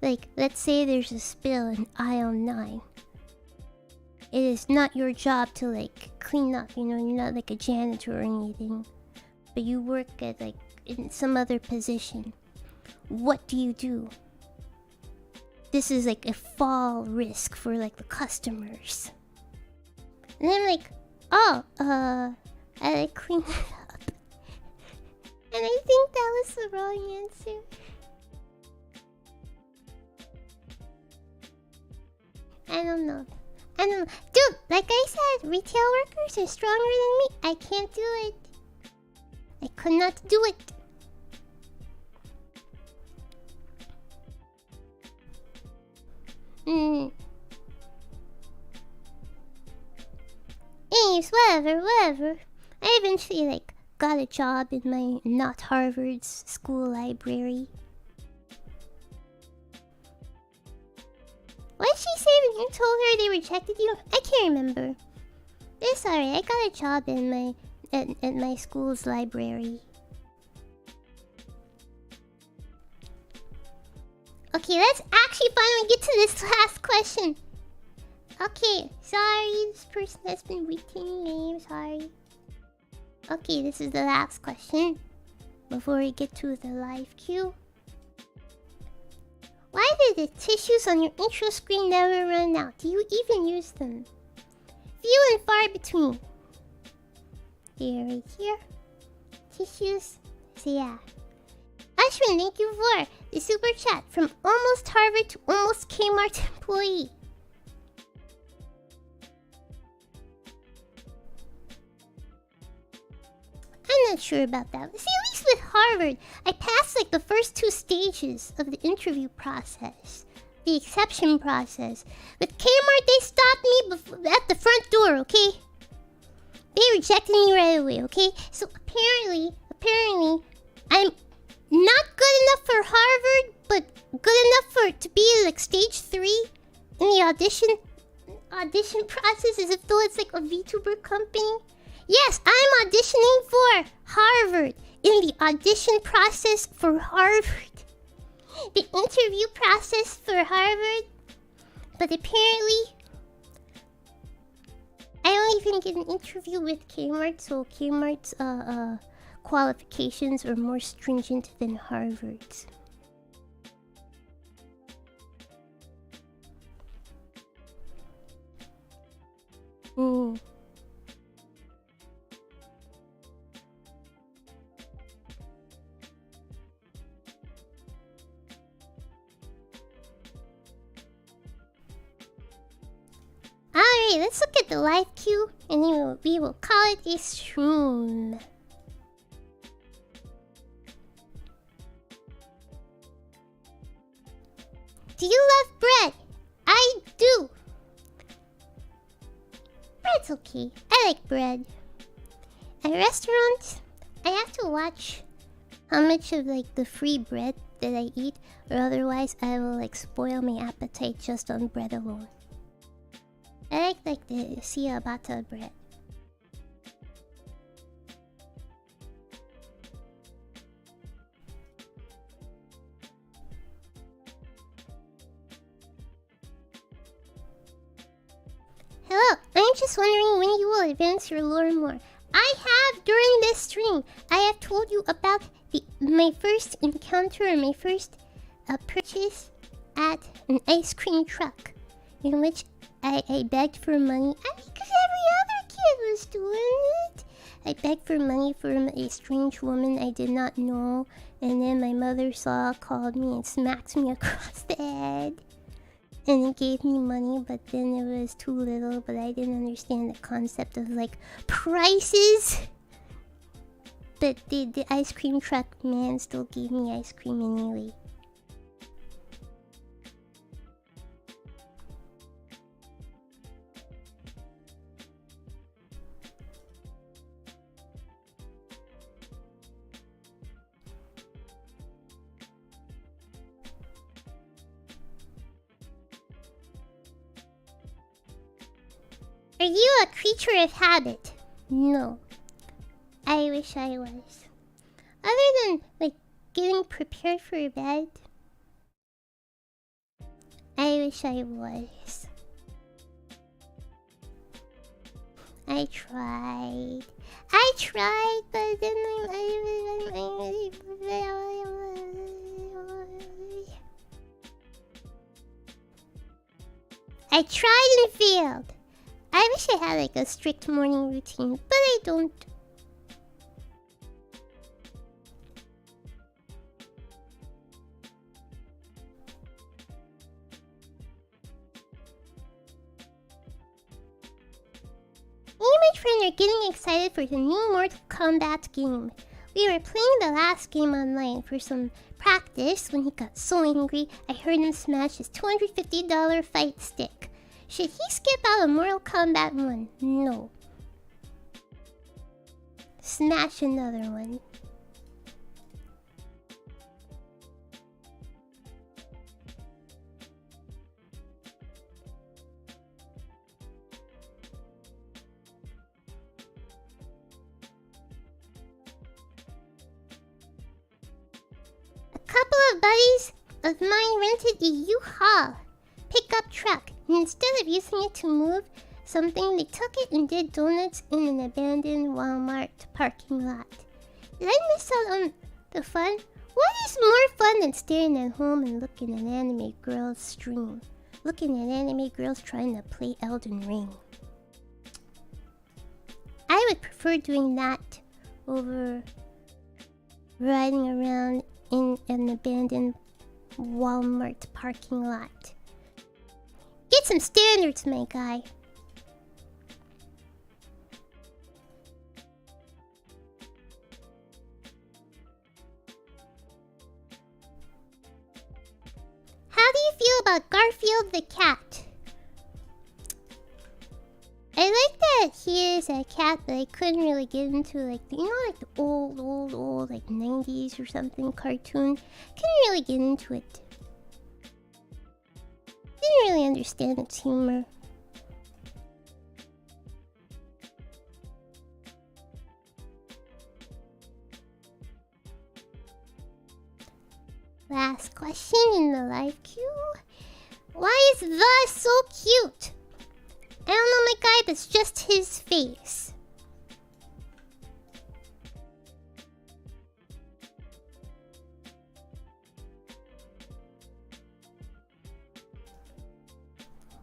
like, let's say there's a spill in aisle 9. It is not your job to, like, clean up, you know, you're not like a janitor or anything. But you work at, like, in some other position. What do you do? This is like a fall risk for like the customers. And I'm like, oh, I like clean it up. And I think that was the wrong answer. I don't know. Dude, like I said, retail workers are stronger than me. I can't do it. I could not do it. Anyways, whatever. I eventually, like, got a job in my not Harvard's school library. What did she say when you told her they rejected you? I can't remember. It's alright, I got a job in my at my school's library. Okay, let's actually finally get to this last question. Okay, sorry, this person has been waiting. I'm sorry. Okay, this is the last question before we get to the live queue. Why did the tissues on your intro screen never run out? Do you even use them? Few and far between. They're right here. Tissues. So yeah. Ashwin, thank you for the super chat from almost Harvard to almost Kmart employee. I'm not sure about that. See, at least with Harvard, I passed like the first 2 stages of the interview process. The exception process. With Kmart, they stopped me at the front door, okay? They rejected me right away, okay? So apparently, I'm not good enough for Harvard, but good enough for it to be like stage 3 in the audition process, as if though it's like a VTuber company. Yes, I'm auditioning for Harvard in the audition process for Harvard. The interview process for Harvard. But apparently, I don't even get an interview with Kmart, so Kmart's qualifications are more stringent than Harvard's. Alright, let's look at the live queue, and then we will call it a stream. Do you love bread? I do. Bread's okay. I like bread. At restaurants, I have to watch how much of like the free bread that I eat, or otherwise I will like spoil my appetite just on bread alone. I like the ciabatta bread. Hello, I'm just wondering when you will advance your lore more. I have during this stream. I have told you about my first encounter and my first purchase at an ice cream truck, in which I begged for money. Because every other kid was doing it. I begged for money from a strange woman I did not know, and then my mother called me and smacked me across the head. and it gave me money, but then it was too little, but I didn't understand the concept of like prices. But the ice cream truck man still gave me ice cream anyway. Are you a creature of habit? No. I wish I was. Other than, like, getting prepared for bed, I wish I was. I tried, but then I tried and failed. I wish I had like a strict morning routine, but I don't. Me and my friend are getting excited for the new Mortal Kombat game. We were playing the last game online for some practice when he got so angry I heard him smash his $250 fight stick. Should he skip out on Mortal Kombat 1? No. Smash another one. A couple of buddies of mine rented a U-Haul pickup truck, and instead of using it to move something, they took it and did donuts in an abandoned Walmart parking lot. Did I miss out on the fun? What is more fun than staying at home and looking at anime girls stream? Looking at anime girls trying to play Elden Ring. I would prefer doing that over riding around in an abandoned Walmart parking lot. Get some standards, my guy. How do you feel about Garfield the cat? I like that he is a cat, but I couldn't really get into like the, like the old like 90s or something cartoon. Couldn't really get into it. Didn't really understand its humor. Last question in the live queue. Why is the so cute? I don't know my guy, but it's just his face.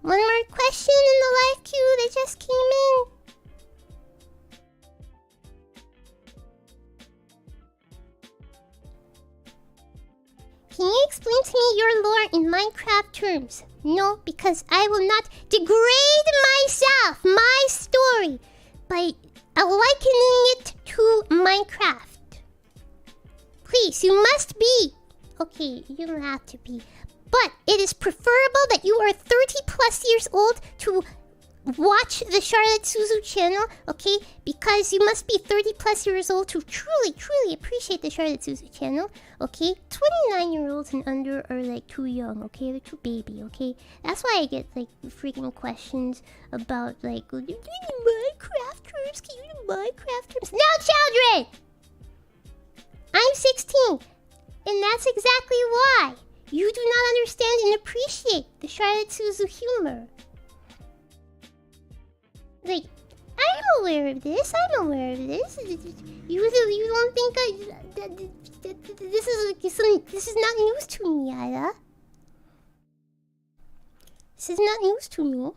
One more question in the live queue that just came in. Can you explain to me your lore in Minecraft terms? No, because I will not degrade myself, my story, by likening it to Minecraft. Please, you must be. Okay, you don't have to be. But it is preferable that you are 30 plus years old to watch the Charlotte Suzu channel, okay? Because you must be 30 plus years old to truly appreciate the Charlotte Suzu channel, okay? 29-year-olds and under are like too young, okay? They're too baby, okay? That's why I get like freaking questions about like, do you do Minecraft terms? Can you do Minecraft terms? No, children! I'm 16, and that's exactly why. You do not understand and appreciate the Charlotte Suzu humor. Like, I'm aware of this. I'm aware of this. You don't think this is not news to me, Ida. This is not news to me.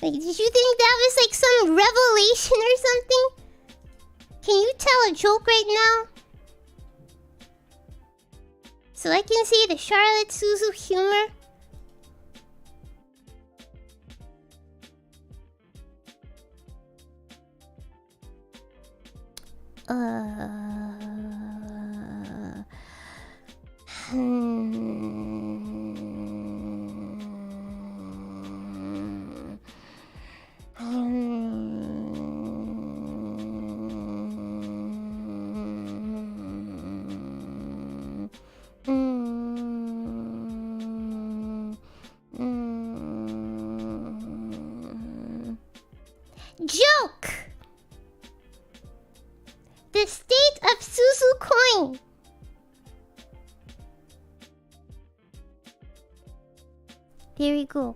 Like, did you think that was like some revelation or something? Can you tell a joke right now? So I can see the Charlotte Suzu humor. Joke! The state of Suzu coin. There we go.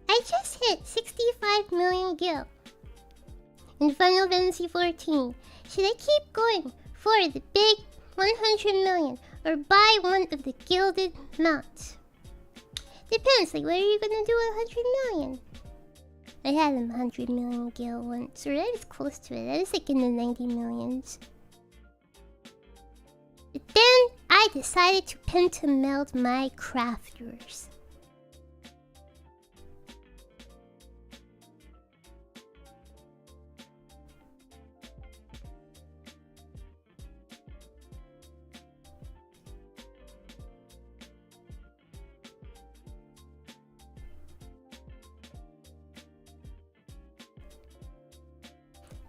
I just hit 65 million gil in Final Fantasy 14. Should I keep going for the big 100 million or buy one of the gilded mounts? Depends, like what are you gonna do with 100 million? I had a 100 million gil once, or that is close to it. That is like in the 90 millions. But then I decided to pentameld my crafters.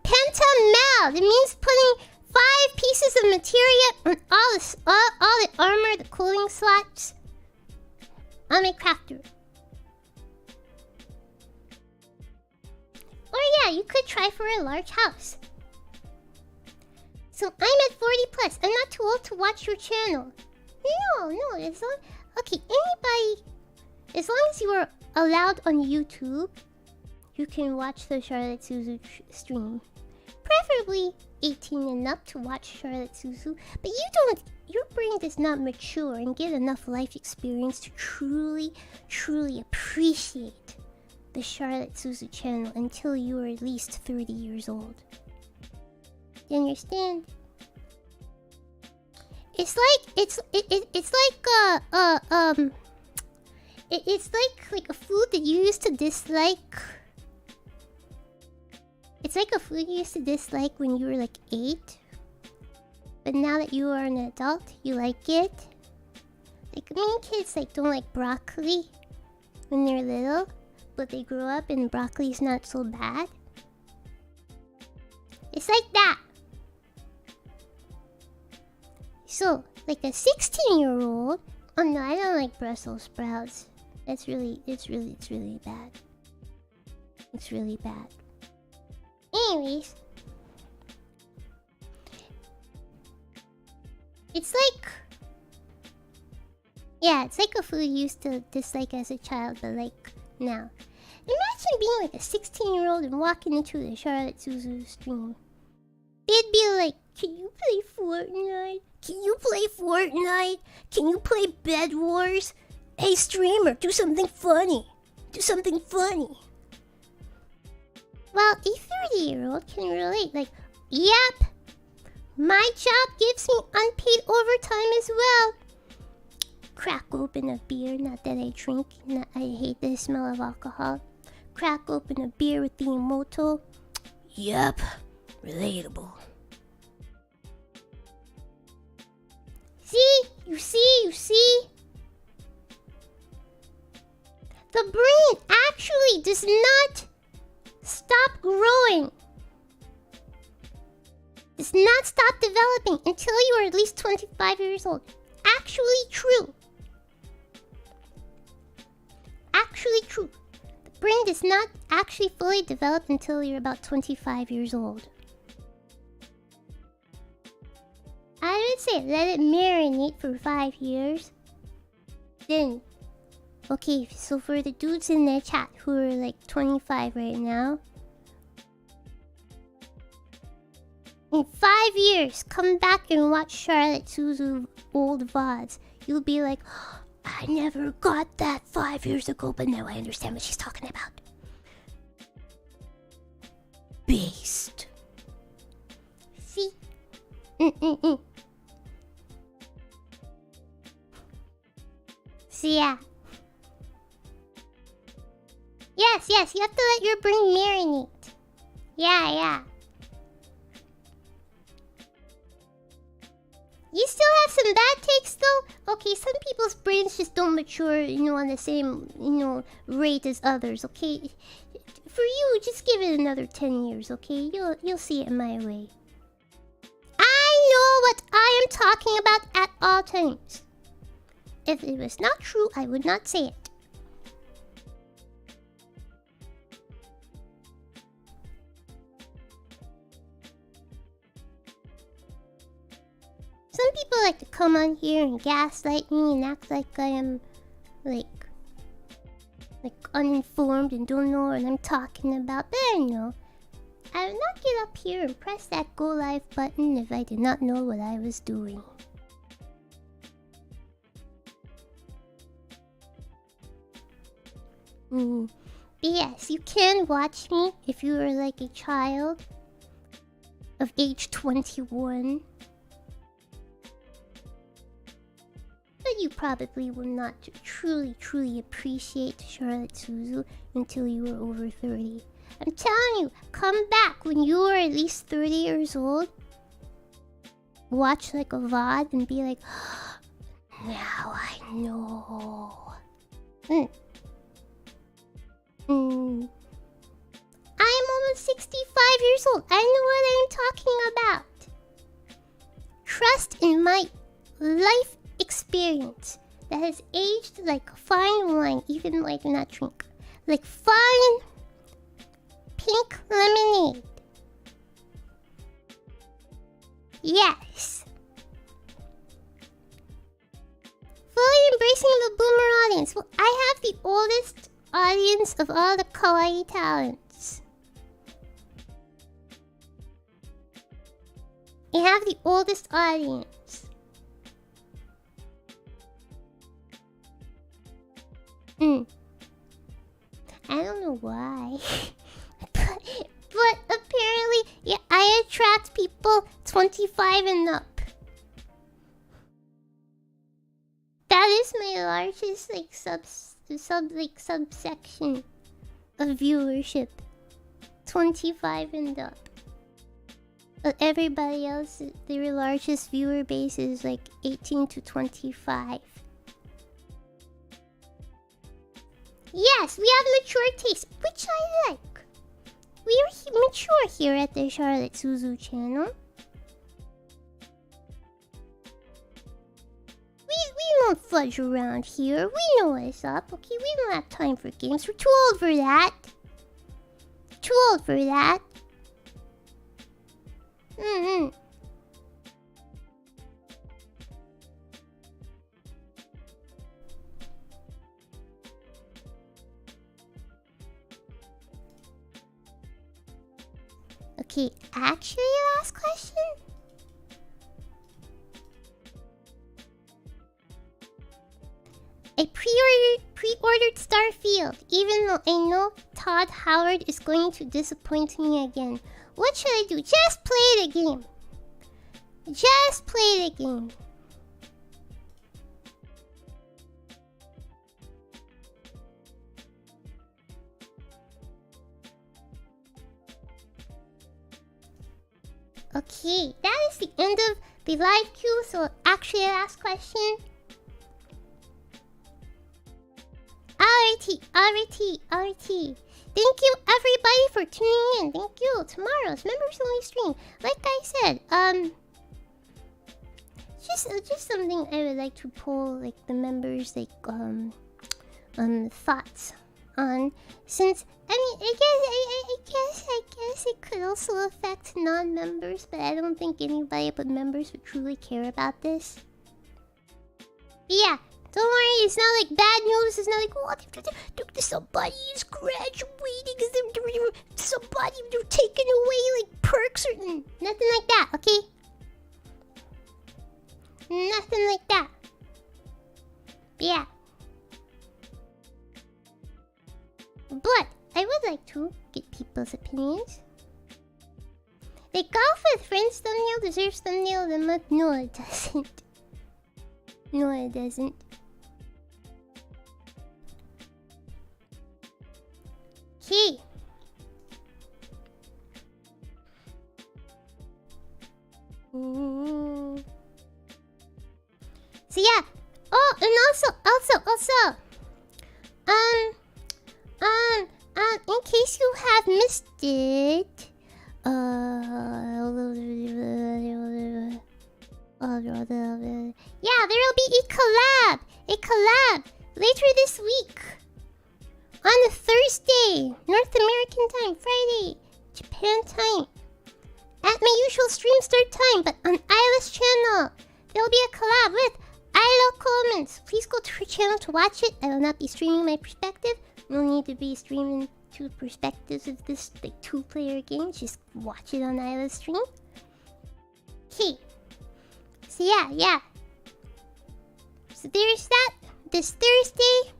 Pentameld! It means putting 5 pieces of materia on all the armor, the clothing slots on my crafter. Or yeah, you could try for a large house. So I'm at 40 plus. I'm not too old to watch your channel. No, as long... Okay, anybody... As long as you are allowed on YouTube, you can watch the Charlotte Suzu stream. Preferably 18 and up to watch Charlotte Suzu. But you don't... Your brain does not mature and get enough life experience to truly appreciate the Charlotte Suzu channel until you are at least 30 years old. You understand? It's like like a food that you used to dislike. It's like a food you used to dislike when you were like 8, but now that you are an adult, you like it. Like many kids like don't like broccoli when they're little, but they grow up and broccoli is not so bad. It's like that. So, like a 16-year-old... Oh no, I don't like Brussels sprouts. It's really bad. It's really bad. Anyways. It's like... Yeah, it's like a food you used to dislike as a child, but like now. Imagine being like a 16-year-old and walking into the Charlotte Suzu stream. They'd be like, can you play Fortnite? Can you play Fortnite? Can you play Bed Wars? Hey streamer, do something funny. Do something funny. Well, a 30-year-old can relate, like, yep, my job gives me unpaid overtime as well. Crack open a beer, not that I drink, I hate the smell of alcohol. Crack open a beer with the imouto. Yup, relatable. You see? The brain actually does not stop growing. Does not stop developing until you are at least 25 years old. Actually true. Actually true. The brain does not actually fully develop until you're about 25 years old. I would say let it marinate for 5 years. Then, okay, so for the dudes in the chat who are like 25 right now, In 5 years, come back and watch Charlotte Suzu old VODs. You'll be like, oh, I never got that 5 years ago, but now I understand what she's talking about. Beast. See? So yeah. Yes, you have to let your brain marinate. Yeah. You still have some bad takes though? Okay, some people's brains just don't mature, on the same, rate as others, okay? For you, just give it another 10 years, okay? You'll see it my way. I know what I am talking about at all times. If it was not true, I would not say it. Some people like to come on here and gaslight me and act like I am, like uninformed and don't know what I'm talking about. But I know. I would not get up here and press that go live button if I did not know what I was doing. Yes, you can watch me if you are like a child of age 21. But you probably will not truly appreciate Charlotte Suzu until you are over 30. I'm telling you, come back when you are at least 30 years old. Watch like a VOD and be like, oh, now I know. I'm almost 65 years old. I know what I'm talking about. Trust in my life experience that has aged like fine wine, even like not drink, like fine pink lemonade. Yes. Fully embracing the boomer audience. Well, I have the oldest audience of all the kawaii talents. I have the oldest audience. I don't know why. but apparently, yeah, I attract people 25 and up. That is my largest subsection of viewership. 25 and up. But everybody else, their largest viewer base is like 18 to 25. Yes, we have mature taste, which I like. We are mature here at the Charlotte Suzu channel. We don't fudge around here. We know what's up, okay? We don't have time for games. We're too old for that. Too old for that. Okay, actually, last question? I pre-ordered Starfield, even though I know Todd Howard is going to disappoint me again. What should I do? Just play the game. Just play the game. Okay, that is the end of the live queue, so actually last question. Alrighty. Thank you everybody for tuning in. Thank you. Tomorrow's members only stream. Like I said, just something I would like to poll like the members thoughts on, since I guess it could also affect non-members, but I don't think anybody but members would truly care about this. But yeah, Don't worry, it's not like bad news. It's not like, oh, somebody is graduating. Somebody, they're taking away like perks or nothing like that, okay? Nothing like that. But yeah. But I would like to get people's opinions. Like, golf with friends thumbnail deserves thumbnail of the month. No, it doesn't. No, it doesn't. Okay. So yeah. Oh, and also, in case you have missed it, yeah, there'll be a collab later this week on a Thursday, North American time, Friday, Japan time, at my usual stream start time, but on Isla's channel, there'll be a collab with Isla Coleman's. Please go to her channel to watch it. I will not be streaming my perspective. No need to be streaming two perspectives of this like 2-player game. Just watch it on Isla's stream. Okay. So yeah. So there's that this Thursday.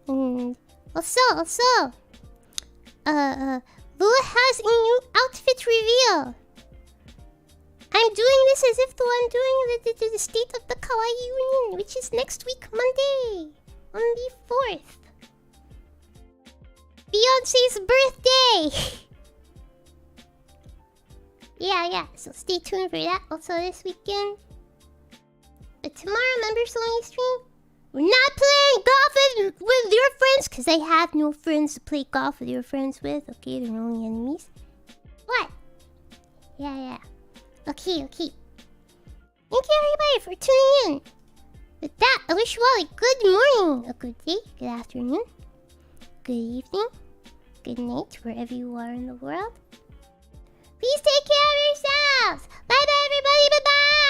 And also, Lua has a new outfit reveal. I'm doing this as if though I'm doing the State of the Kawaii Union, which is next week, Monday, on the 4th. Beyonce's birthday! yeah, so stay tuned for that also this weekend. But tomorrow, members only stream. We're not playing golf with your friends, because I have no friends to play golf with your friends with. Okay, they're only enemies. What? Yeah. Okay. Thank you everybody for tuning in. With that, I wish you all a good morning, a good day, good afternoon, good evening, good night, wherever you are in the world. Please take care of yourselves. Bye everybody, bye.